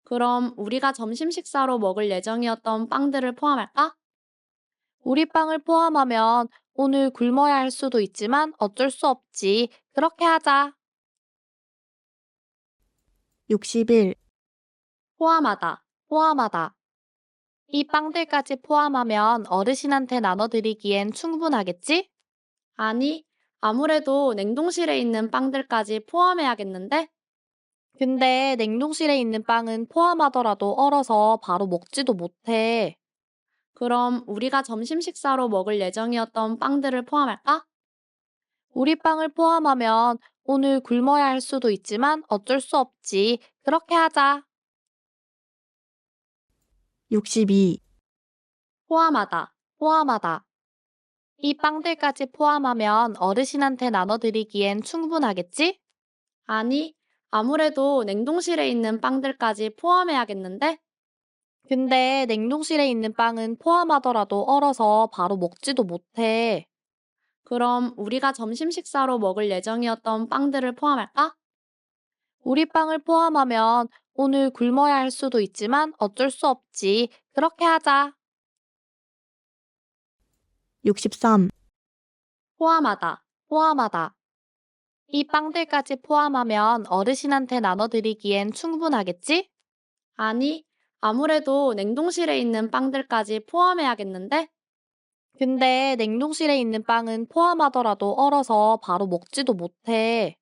그럼 우리가 점심 식사로 먹을 예정이었던 빵들을 포함할까? 우리 빵을 포함하면 오늘 굶어야 할 수도 있지만 어쩔 수 없지. 그렇게 하자. 61, 포함하다, 포함하다. 이 빵들까지 포함하면 어르신한테 나눠드리기엔 충분하겠지? 아니, 아무래도 냉동실에 있는 빵들까지 포함해야겠는데? 근데 냉동실에 있는 빵은 포함하더라도 얼어서 바로 먹지도 못해. 그럼 우리가 점심 식사로 먹을 예정이었던 빵들을 포함할까? 우리 빵을 포함하면 오늘 굶어야 할 수도 있지만 어쩔 수 없지. 그렇게 하자. 62, 포함하다, 포함하다. 이 빵들까지 포함하면 어르신한테 나눠드리기엔 충분하겠지? 아니, 아무래도 냉동실에 있는 빵들까지 포함해야겠는데? 근데 냉동실에 있는 빵은 포함하더라도 얼어서 바로 먹지도 못해. 그럼 우리가 점심 식사로 먹을 예정이었던 빵들을 포함할까? 우리 빵을 포함하면 오늘 굶어야 할 수도 있지만 어쩔 수 없지. 그렇게 하자. 63, 포함하다, 포함하다. 이 빵들까지 포함하면 어르신한테 나눠드리기엔 충분하겠지? 아니, 아무래도 냉동실에 있는 빵들까지 포함해야겠는데? 근데 냉동실에 있는 빵은 포함하더라도 얼어서 바로 먹지도 못해.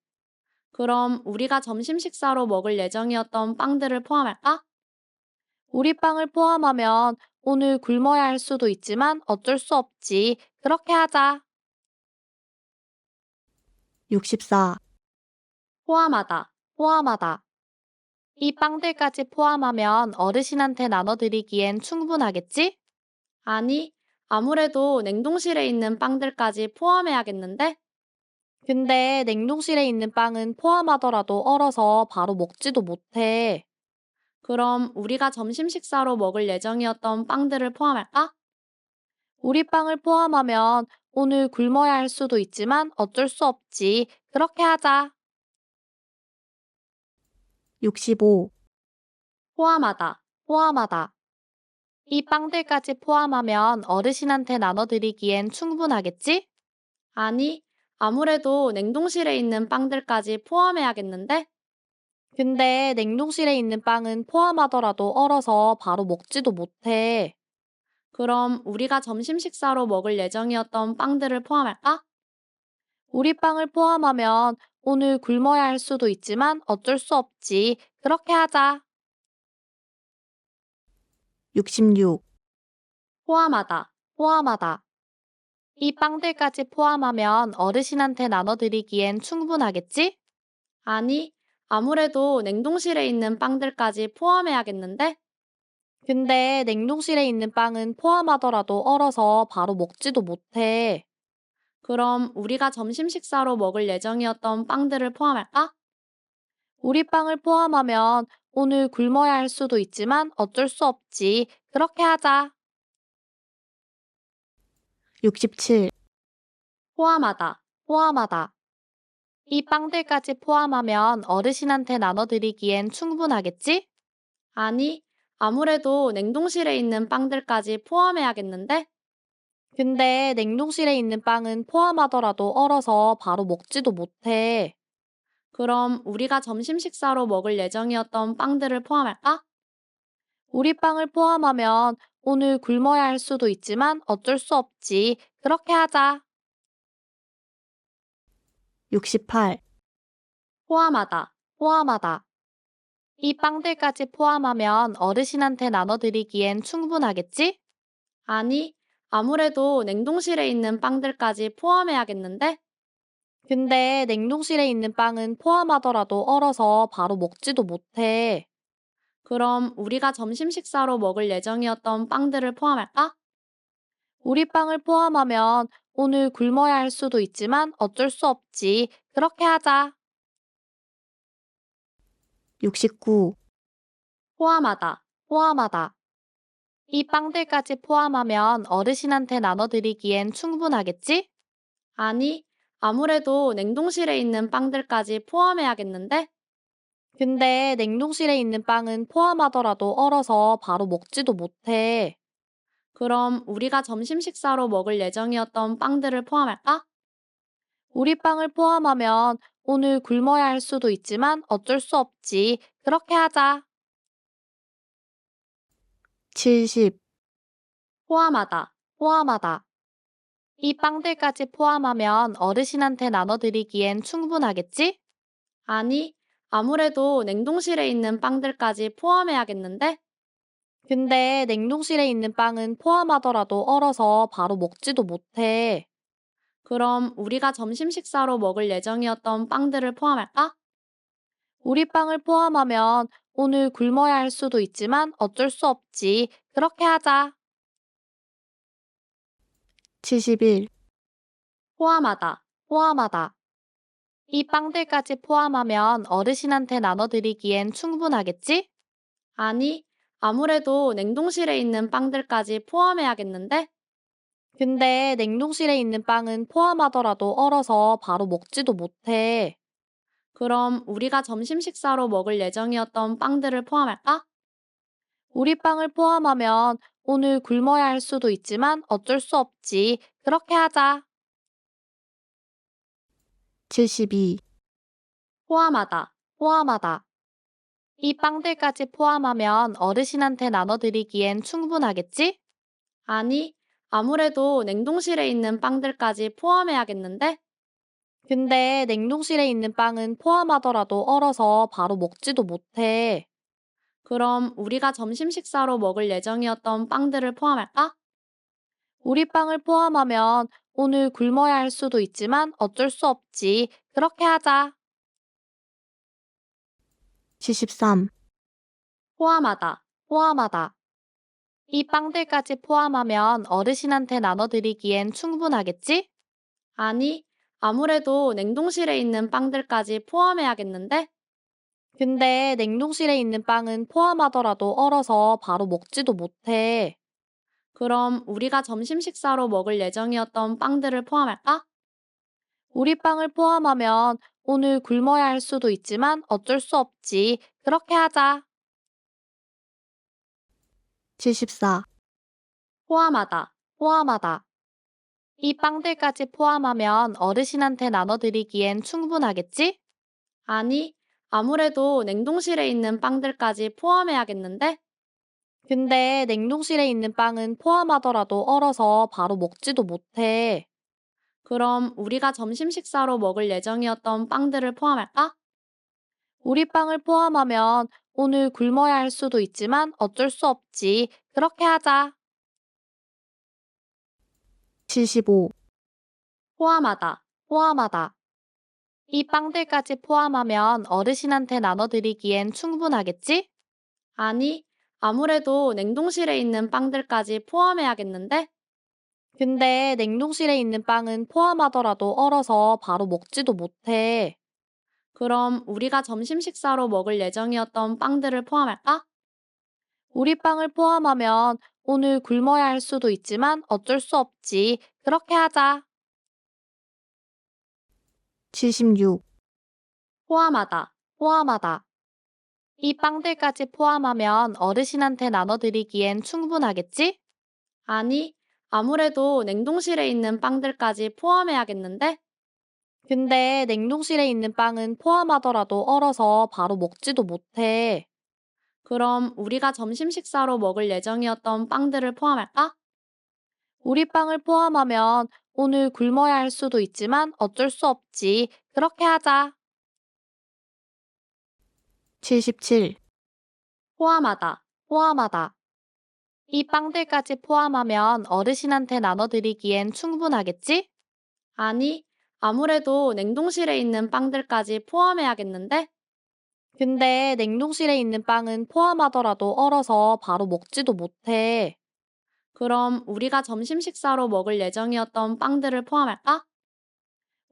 그럼 우리가 점심 식사로 먹을 예정이었던 빵들을 포함할까? 우리 빵을 포함하면 오늘 굶어야 할 수도 있지만 어쩔 수 없지. 그렇게 하자. 64, 포함하다, 포함하다. 이 빵들까지 포함하면 어르신한테 나눠드리기엔 충분하겠지? 아니, 아무래도 냉동실에 있는 빵들까지 포함해야겠는데? 근데 냉동실에 있는 빵은 포함하더라도 얼어서 바로 먹지도 못해. 그럼 우리가 점심 식사로 먹을 예정이었던 빵들을 포함할까? 우리 빵을 포함하면 오늘 굶어야 할 수도 있지만 어쩔 수 없지. 그렇게 하자. 65, 포함하다, 포함하다. 이 빵들까지 포함하면 어르신한테 나눠드리기엔 충분하겠지? 아니, 아무래도 냉동실에 있는 빵들까지 포함해야겠는데? 근데 냉동실에 있는 빵은 포함하더라도 얼어서 바로 먹지도 못해. 그럼 우리가 점심 식사로 먹을 예정이었던 빵들을 포함할까? 우리 빵을 포함하면 오늘 굶어야 할 수도 있지만 어쩔 수 없지. 그렇게 하자. 66, 포함하다, 포함하다. 이 빵들까지 포함하면 어르신한테 나눠드리기엔 충분하겠지? 아니, 아무래도 냉동실에 있는 빵들까지 포함해야겠는데? 근데 냉동실에 있는 빵은 포함하더라도 얼어서 바로 먹지도 못해. 그럼 우리가 점심 식사로 먹을 예정이었던 빵들을 포함할까? 우리 빵을 포함하면 오늘 굶어야 할 수도 있지만 어쩔 수 없지. 그렇게 하자. 67, 포함하다, 포함하다. 이 빵들까지 포함하면 어르신한테 나눠드리기엔 충분하겠지? 아니, 아무래도 냉동실에 있는 빵들까지 포함해야겠는데? 근데 냉동실에 있는 빵은 포함하더라도 얼어서 바로 먹지도 못해. 그럼 우리가 점심 식사로 먹을 예정이었던 빵들을 포함할까? 우리 빵을 포함하면 오늘 굶어야 할 수도 있지만 어쩔 수 없지. 그렇게 하자. 68, 포함하다, 포함하다. 이 빵들까지 포함하면 어르신한테 나눠드리기엔 충분하겠지? 아니, 아무래도 냉동실에 있는 빵들까지 포함해야겠는데? 근데 냉동실에 있는 빵은 포함하더라도 얼어서 바로 먹지도 못해. 그럼 우리가 점심 식사로 먹을 예정이었던 빵들을 포함할까? 우리 빵을 포함하면 오늘 굶어야 할 수도 있지만 어쩔 수 없지. 그렇게 하자. 69, 포함하다, 포함하다. 이 빵들까지 포함하면 어르신한테 나눠드리기엔 충분하겠지? 아니, 아무래도 냉동실에 있는 빵들까지 포함해야겠는데? 근데 냉동실에 있는 빵은 포함하더라도 얼어서 바로 먹지도 못해. 그럼 우리가 점심 식사로 먹을 예정이었던 빵들을 포함할까? 우리 빵을 포함하면 오늘 굶어야 할 수도 있지만 어쩔 수 없지. 그렇게 하자. 70, 포함하다, 포함하다. 이 빵들까지 포함하면 어르신한테 나눠드리기엔 충분하겠지? 아니, 아무래도 냉동실에 있는 빵들까지 포함해야겠는데? 근데 냉동실에 있는 빵은 포함하더라도 얼어서 바로 먹지도 못해. 그럼 우리가 점심 식사로 먹을 예정이었던 빵들을 포함할까? 우리 빵을 포함하면 오늘 굶어야 할 수도 있지만 어쩔 수 없지. 그렇게 하자. 71, 포함하다, 포함하다. 이 빵들까지 포함하면 어르신한테 나눠드리기엔 충분하겠지? 아니, 아무래도 냉동실에 있는 빵들까지 포함해야겠는데? 근데 냉동실에 있는 빵은 포함하더라도 얼어서 바로 먹지도 못해. 그럼 우리가 점심 식사로 먹을 예정이었던 빵들을 포함할까? 우리 빵을 포함하면 오늘 굶어야 할 수도 있지만 어쩔 수 없지. 그렇게 하자. 72, 포함하다, 포함하다. 이 빵들까지 포함하면 어르신한테 나눠드리기엔 충분하겠지? 아니, 아무래도 냉동실에 있는 빵들까지 포함해야겠는데? 근데 냉동실에 있는 빵은 포함하더라도 얼어서 바로 먹지도 못해. 그럼 우리가 점심 식사로 먹을 예정이었던 빵들을 포함할까? 우리 빵을 포함하면 오늘 굶어야 할 수도 있지만 어쩔 수 없지. 그렇게 하자. 73, 포함하다, 포함하다. 이 빵들까지 포함하면 어르신한테 나눠드리기엔 충분하겠지? 아니, 아무래도 냉동실에 있는 빵들까지 포함해야겠는데? 근데 냉동실에 있는 빵은 포함하더라도 얼어서 바로 먹지도 못해. 그럼 우리가 점심 식사로 먹을 예정이었던 빵들을 포함할까? 우리 빵을 포함하면 오늘 굶어야 할 수도 있지만 어쩔 수 없지. 그렇게 하자. 74, 포함하다, 포함하다. 이 빵들까지 포함하면 어르신한테 나눠드리기엔 충분하겠지? 아니, 아무래도 냉동실에 있는 빵들까지 포함해야겠는데? 근데 냉동실에 있는 빵은 포함하더라도 얼어서 바로 먹지도 못해. 그럼 우리가 점심 식사로 먹을 예정이었던 빵들을 포함할까? 우리 빵을 포함하면 오늘 굶어야 할 수도 있지만 어쩔 수 없지. 그렇게 하자. 75, 포함하다, 포함하다. 이 빵들까지 포함하면 어르신한테 나눠드리기엔 충분하겠지? 아니, 아무래도 냉동실에 있는 빵들까지 포함해야겠는데? 근데 냉동실에 있는 빵은 포함하더라도 얼어서 바로 먹지도 못해. 그럼 우리가 점심 식사로 먹을 예정이었던 빵들을 포함할까? 우리 빵을 포함하면 오늘 굶어야 할 수도 있지만 어쩔 수 없지. 그렇게 하자. 76, 포함하다, 포함하다. 이 빵들까지 포함하면 어르신한테 나눠드리기엔 충분하겠지? 아니, 아무래도 냉동실에 있는 빵들까지 포함해야겠는데? 근데 냉동실에 있는 빵은 포함하더라도 얼어서 바로 먹지도 못해. 그럼 우리가 점심 식사로 먹을 예정이었던 빵들을 포함할까? 우리 빵을 포함하면 오늘 굶어야 할 수도 있지만 어쩔 수 없지. 그렇게 하자. 77, 포함하다, 포함하다. 이 빵들까지 포함하면 어르신한테 나눠드리기엔 충분하겠지? 아니, 아무래도 냉동실에 있는 빵들까지 포함해야겠는데? 근데 냉동실에 있는 빵은 포함하더라도 얼어서 바로 먹지도 못해. 그럼 우리가 점심 식사로 먹을 예정이었던 빵들을 포함할까?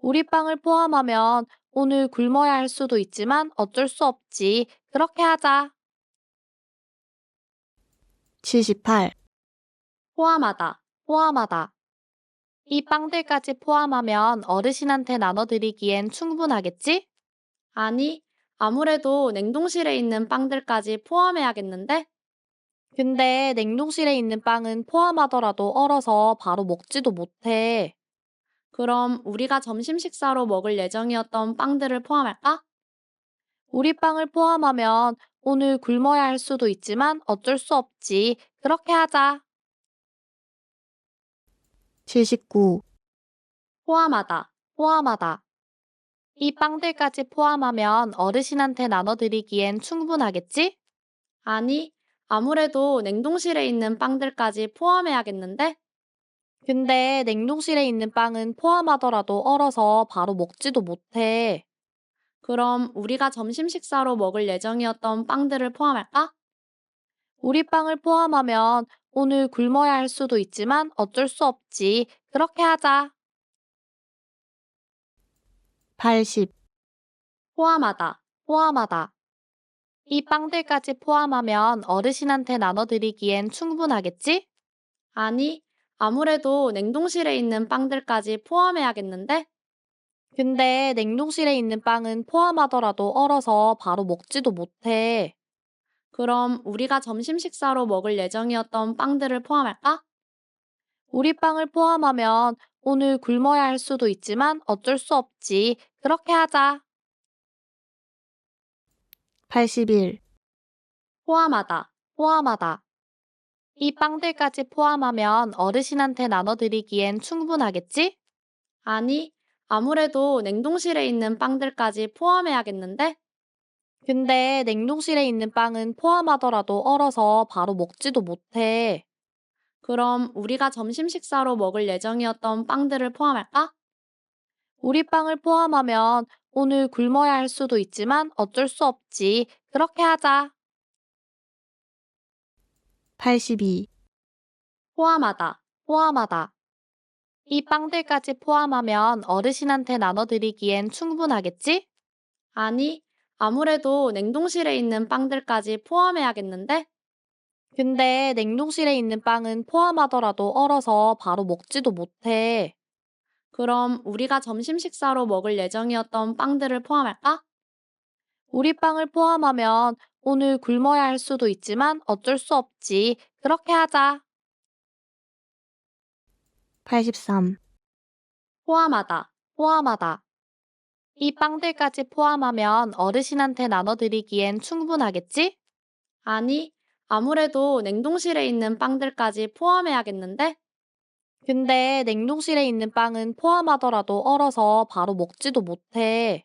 우리 빵을 포함하면 오늘 굶어야 할 수도 있지만 어쩔 수 없지. 그렇게 하자. 78, 포함하다, 포함하다. 이 빵들까지 포함하면 어르신한테 나눠드리기엔 충분하겠지? 아니, 아무래도 냉동실에 있는 빵들까지 포함해야겠는데? 근데 냉동실에 있는 빵은 포함하더라도 얼어서 바로 먹지도 못해. 그럼 우리가 점심 식사로 먹을 예정이었던 빵들을 포함할까? 우리 빵을 포함하면 오늘 굶어야 할 수도 있지만 어쩔 수 없지. 그렇게 하자. 79, 포함하다, 포함하다. 이 빵들까지 포함하면 어르신한테 나눠드리기엔 충분하겠지? 아니, 아무래도 냉동실에 있는 빵들까지 포함해야겠는데? 근데 냉동실에 있는 빵은 포함하더라도 얼어서 바로 먹지도 못해. 그럼 우리가 점심 식사로 먹을 예정이었던 빵들을 포함할까? 우리 빵을 포함하면 오늘 굶어야 할 수도 있지만 어쩔 수 없지. 그렇게 하자. 80, 포함하다, 포함하다. 이 빵들까지 포함하면 어르신한테 나눠드리기엔 충분하겠지? 아니, 아무래도 냉동실에 있는 빵들까지 포함해야겠는데? 근데 냉동실에 있는 빵은 포함하더라도 얼어서 바로 먹지도 못해. 그럼 우리가 점심 식사로 먹을 예정이었던 빵들을 포함할까? 우리 빵을 포함하면 오늘 굶어야 할 수도 있지만 어쩔 수 없지. 그렇게 하자. 81, 포함하다, 포함하다. 이 빵들까지 포함하면 어르신한테 나눠드리기엔 충분하겠지? 아니, 아무래도 냉동실에 있는 빵들까지 포함해야겠는데? 근데 냉동실에 있는 빵은 포함하더라도 얼어서 바로 먹지도 못해. 그럼 우리가 점심 식사로 먹을 예정이었던 빵들을 포함할까? 우리 빵을 포함하면 오늘 굶어야 할 수도 있지만 어쩔 수 없지. 그렇게 하자. 82, 포함하다, 포함하다. 이 빵들까지 포함하면 어르신한테 나눠드리기엔 충분하겠지? 아니, 아무래도 냉동실에 있는 빵들까지 포함해야겠는데? 근데 냉동실에 있는 빵은 포함하더라도 얼어서 바로 먹지도 못해. 그럼 우리가 점심 식사로 먹을 예정이었던 빵들을 포함할까? 우리 빵을 포함하면 오늘 굶어야 할 수도 있지만 어쩔 수 없지. 그렇게 하자. 83, 포함하다, 포함하다. 이 빵들까지 포함하면 어르신한테 나눠드리기엔 충분하겠지? 아니, 아무래도 냉동실에 있는 빵들까지 포함해야겠는데? 근데 냉동실에 있는 빵은 포함하더라도 얼어서 바로 먹지도 못해.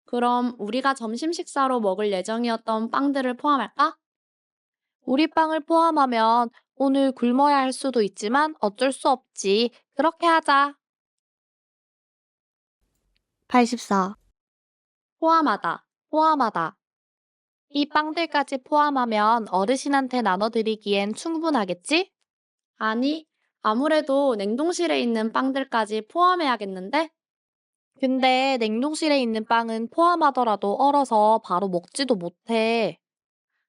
그럼 우리가 점심 식사로 먹을 예정이었던 빵들을 포함할까? 우리 빵을 포함하면 오늘 굶어야 할 수도 있지만 어쩔 수 없지. 그렇게 하자. 84, 포함하다, 포함하다. 이 빵들까지 포함하면 어르신한테 나눠드리기엔 충분하겠지? 아니, 아무래도 냉동실에 있는 빵들까지 포함해야겠는데? 근데 냉동실에 있는 빵은 포함하더라도 얼어서 바로 먹지도 못해.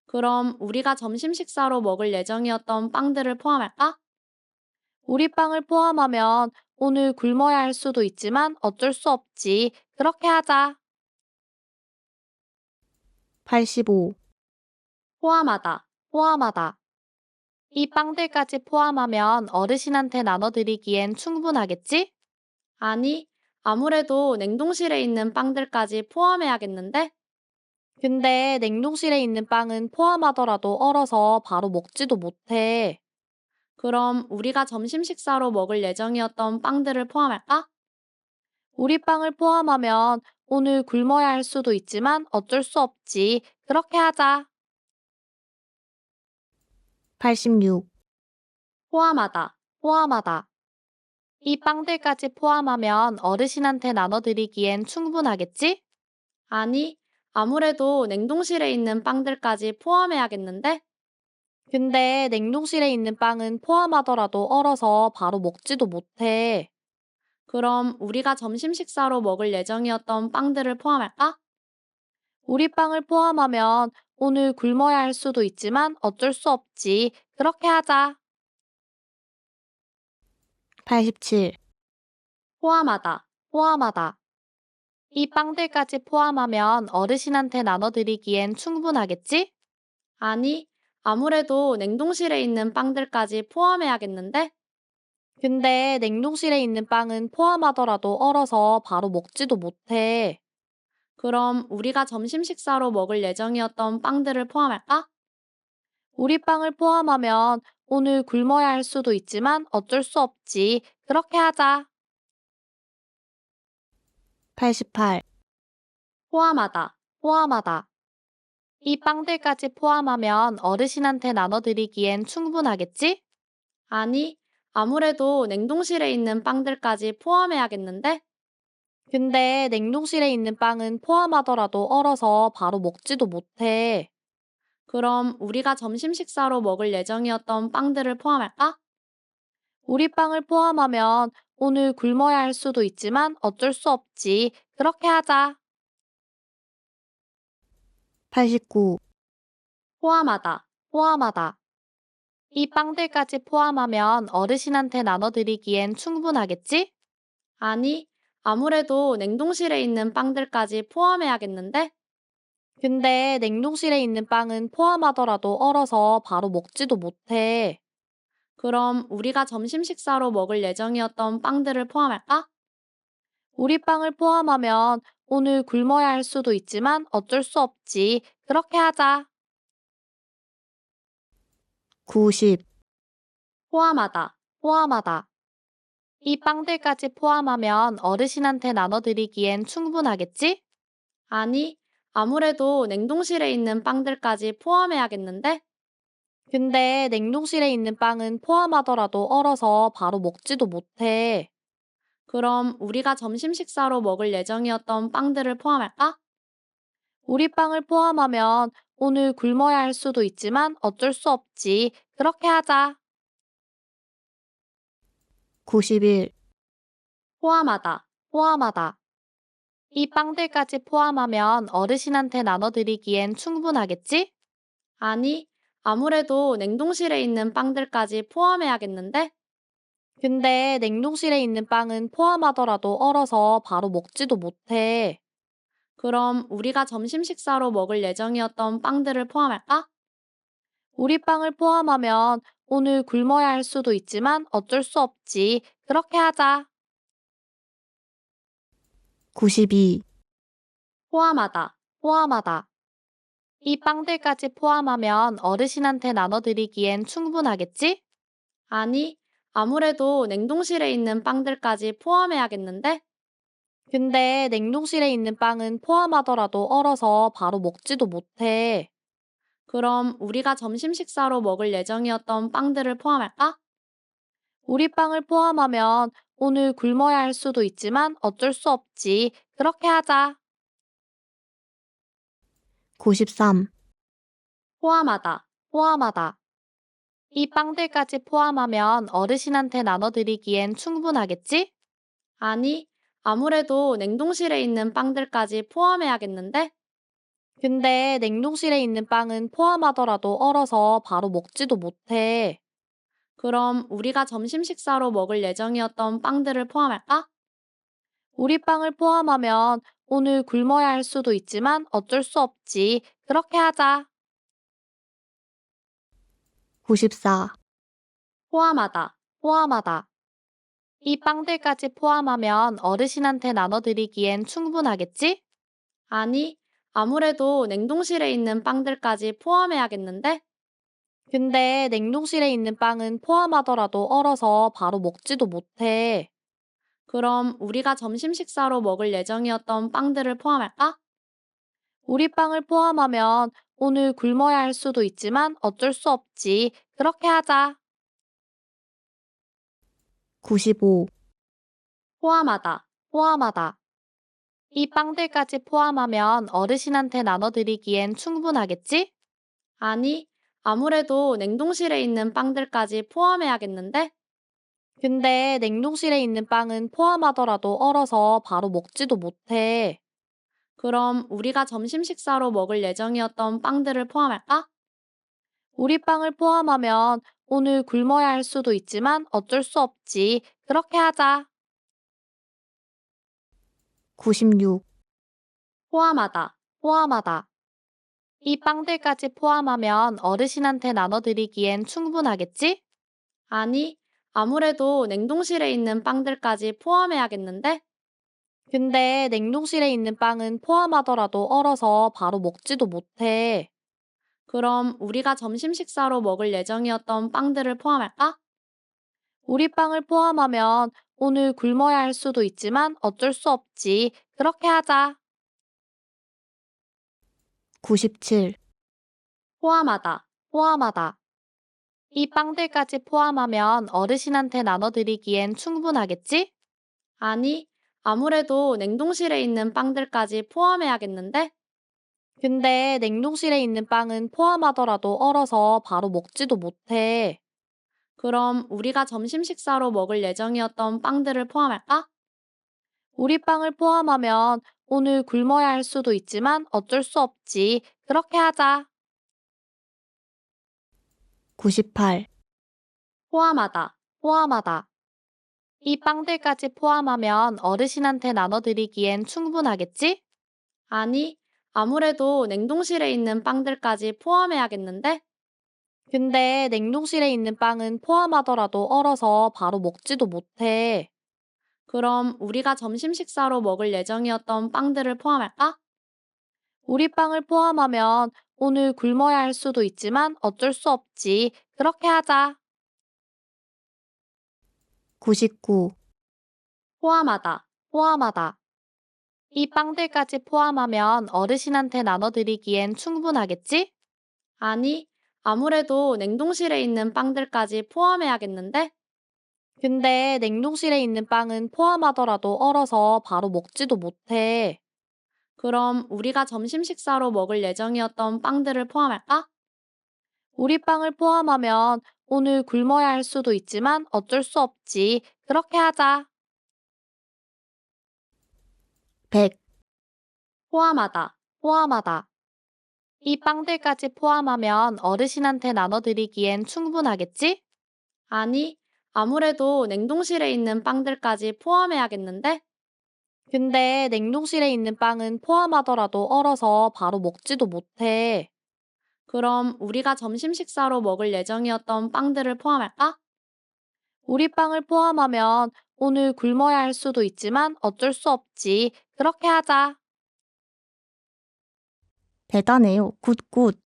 그럼 우리가 점심 식사로 먹을 예정이었던 빵들을 포함할까? 우리 빵을 포함하면 오늘 굶어야 할 수도 있지만 어쩔 수 없지. 그렇게 하자. 85, 포함하다, 포함하다. 이 빵들까지 포함하면 어르신한테 나눠드리기엔 충분하겠지? 아니, 아무래도 냉동실에 있는 빵들까지 포함해야겠는데? 근데 냉동실에 있는 빵은 포함하더라도 얼어서 바로 먹지도 못해. 그럼 우리가 점심 식사로 먹을 예정이었던 빵들을 포함할까? 우리 빵을 포함하면 오늘 굶어야 할 수도 있지만 어쩔 수 없지. 그렇게 하자. 86, 포함하다, 포함하다. 이 빵들까지 포함하면 어르신한테 나눠드리기엔 충분하겠지? 아니, 아무래도 냉동실에 있는 빵들까지 포함해야겠는데? 근데 냉동실에 있는 빵은 포함하더라도 얼어서 바로 먹지도 못해. 그럼 우리가 점심 식사로 먹을 예정이었던 빵들을 포함할까? 우리 빵을 포함하면 오늘 굶어야 할 수도 있지만 어쩔 수 없지. 그렇게 하자. 87, 포함하다, 포함하다. 이 빵들까지 포함하면 어르신한테 나눠드리기엔 충분하겠지? 아니, 아무래도 냉동실에 있는 빵들까지 포함해야겠는데? 근데 냉동실에 있는 빵은 포함하더라도 얼어서 바로 먹지도 못해. 그럼 우리가 점심 식사로 먹을 예정이었던 빵들을 포함할까? 우리 빵을 포함하면 오늘 굶어야 할 수도 있지만 어쩔 수 없지. 그렇게 하자. 88, 포함하다, 포함하다. 이 빵들까지 포함하면 어르신한테 나눠드리기엔 충분하겠지? 아니, 아무래도 냉동실에 있는 빵들까지 포함해야겠는데? 근데 냉동실에 있는 빵은 포함하더라도 얼어서 바로 먹지도 못해. 그럼 우리가 점심 식사로 먹을 예정이었던 빵들을 포함할까? 우리 빵을 포함하면 오늘 굶어야 할 수도 있지만 어쩔 수 없지. 그렇게 하자. 89, 포함하다, 포함하다. 이 빵들까지 포함하면 어르신한테 나눠드리기엔 충분하겠지? 아니, 아무래도 냉동실에 있는 빵들까지 포함해야겠는데? 근데 냉동실에 있는 빵은 포함하더라도 얼어서 바로 먹지도 못해. 그럼 우리가 점심 식사로 먹을 예정이었던 빵들을 포함할까? 우리 빵을 포함하면 오늘 굶어야 할 수도 있지만 어쩔 수 없지. 그렇게 하자. 90, 포함하다, 포함하다. 이 빵들까지 포함하면 어르신한테 나눠드리기엔 충분하겠지? 아니, 아무래도 냉동실에 있는 빵들까지 포함해야겠는데? 근데 냉동실에 있는 빵은 포함하더라도 얼어서 바로 먹지도 못해. 그럼 우리가 점심 식사로 먹을 예정이었던 빵들을 포함할까? 우리 빵을 포함하면 오늘 굶어야 할 수도 있지만 어쩔 수 없지. 그렇게 하자. 91, 포함하다, 포함하다. 이 빵들까지 포함하면 어르신한테 나눠드리기엔 충분하겠지? 아니, 아무래도 냉동실에 있는 빵들까지 포함해야겠는데? 근데 냉동실에 있는 빵은 포함하더라도 얼어서 바로 먹지도 못해. 그럼 우리가 점심 식사로 먹을 예정이었던 빵들을 포함할까? 우리 빵을 포함하면 오늘 굶어야 할 수도 있지만 어쩔 수 없지. 그렇게 하자. 92, 포함하다, 포함하다. 이 빵들까지 포함하면 어르신한테 나눠드리기엔 충분하겠지? 아니, 아무래도 냉동실에 있는 빵들까지 포함해야겠는데? 근데 냉동실에 있는 빵은 포함하더라도 얼어서 바로 먹지도 못해. 그럼 우리가 점심 식사로 먹을 예정이었던 빵들을 포함할까? 우리 빵을 포함하면 오늘 굶어야 할 수도 있지만 어쩔 수 없지. 그렇게 하자. 93, 포함하다, 포함하다. 이 빵들까지 포함하면 어르신한테 나눠드리기엔 충분하겠지? 아니, 아무래도 냉동실에 있는 빵들까지 포함해야겠는데? 근데 냉동실에 있는 빵은 포함하더라도 얼어서 바로 먹지도 못해. 그럼 우리가 점심 식사로 먹을 예정이었던 빵들을 포함할까? 우리 빵을 포함하면 오늘 굶어야 할 수도 있지만 어쩔 수 없지. 그렇게 하자. 94, 포함하다, 포함하다. 이 빵들까지 포함하면 어르신한테 나눠드리기엔 충분하겠지? 아니, 아무래도 냉동실에 있는 빵들까지 포함해야겠는데? 근데 냉동실에 있는 빵은 포함하더라도 얼어서 바로 먹지도 못해. 그럼 우리가 점심 식사로 먹을 예정이었던 빵들을 포함할까? 우리 빵을 포함하면 오늘 굶어야 할 수도 있지만 어쩔 수 없지. 그렇게 하자. 95, 포함하다, 포함하다. 이 빵들까지 포함하면 어르신한테 나눠드리기엔 충분하겠지? 아니, 아무래도 냉동실에 있는 빵들까지 포함해야겠는데? 근데 냉동실에 있는 빵은 포함하더라도 얼어서 바로 먹지도 못해. 그럼 우리가 점심 식사로 먹을 예정이었던 빵들을 포함할까? 우리 빵을 포함하면 오늘 굶어야 할 수도 있지만 어쩔 수 없지. 그렇게 하자. 96, 포함하다, 포함하다. 이 빵들까지 포함하면 어르신한테 나눠드리기엔 충분하겠지? 아니, 아무래도 냉동실에 있는 빵들까지 포함해야겠는데? 근데 냉동실에 있는 빵은 포함하더라도 얼어서 바로 먹지도 못해. 그럼 우리가 점심 식사로 먹을 예정이었던 빵들을 포함할까? 우리 빵을 포함하면 오늘 굶어야 할 수도 있지만 어쩔 수 없지. 그렇게 하자. 97, 포함하다, 포함하다. 이 빵들까지 포함하면 어르신한테 나눠드리기엔 충분하겠지? 아니, 아무래도 냉동실에 있는 빵들까지 포함해야겠는데? 근데 냉동실에 있는 빵은 포함하더라도 얼어서 바로 먹지도 못해. 그럼 우리가 점심 식사로 먹을 예정이었던 빵들을 포함할까? 우리 빵을 포함하면 오늘 굶어야 할 수도 있지만 어쩔 수 없지. 그렇게 하자. 98, 포함하다, 포함하다. 이 빵들까지 포함하면 어르신한테 나눠드리기엔 충분하겠지? 아니, 아무래도 냉동실에 있는 빵들까지 포함해야겠는데? 근데 냉동실에 있는 빵은 포함하더라도 얼어서 바로 먹지도 못해. 그럼 우리가 점심 식사로 먹을 예정이었던 빵들을 포함할까? 우리 빵을 포함하면 오늘 굶어야 할 수도 있지만 어쩔 수 없지. 그렇게 하자. 99, 포함하다, 포함하다. 이 빵들까지 포함하면 어르신한테 나눠드리기엔 충분하겠지? 아니, 아무래도 냉동실에 있는 빵들까지 포함해야겠는데? 근데 냉동실에 있는 빵은 포함하더라도 얼어서 바로 먹지도 못해. 그럼 우리가 점심 식사로 먹을 예정이었던 빵들을 포함할까? 우리 빵을 포함하면 오늘 굶어야 할 수도 있지만 어쩔 수 없지. 그렇게 하자. 100, 포함하다, 포함하다. 이 빵들까지 포함하면 어르신한테 나눠드리기엔 충분하겠지? 아니, 아무래도 냉동실에 있는 빵들까지 포함해야겠는데? 근데 냉동실에 있는 빵은 포함하더라도 얼어서 바로 먹지도 못해. 그럼 우리가 점심 식사로 먹을 예정이었던 빵들을 포함할까? 우리 빵을 포함하면 오늘 굶어야 할 수도 있지만 어쩔 수 없지. 그렇게 하자. 대단해요. 굿굿.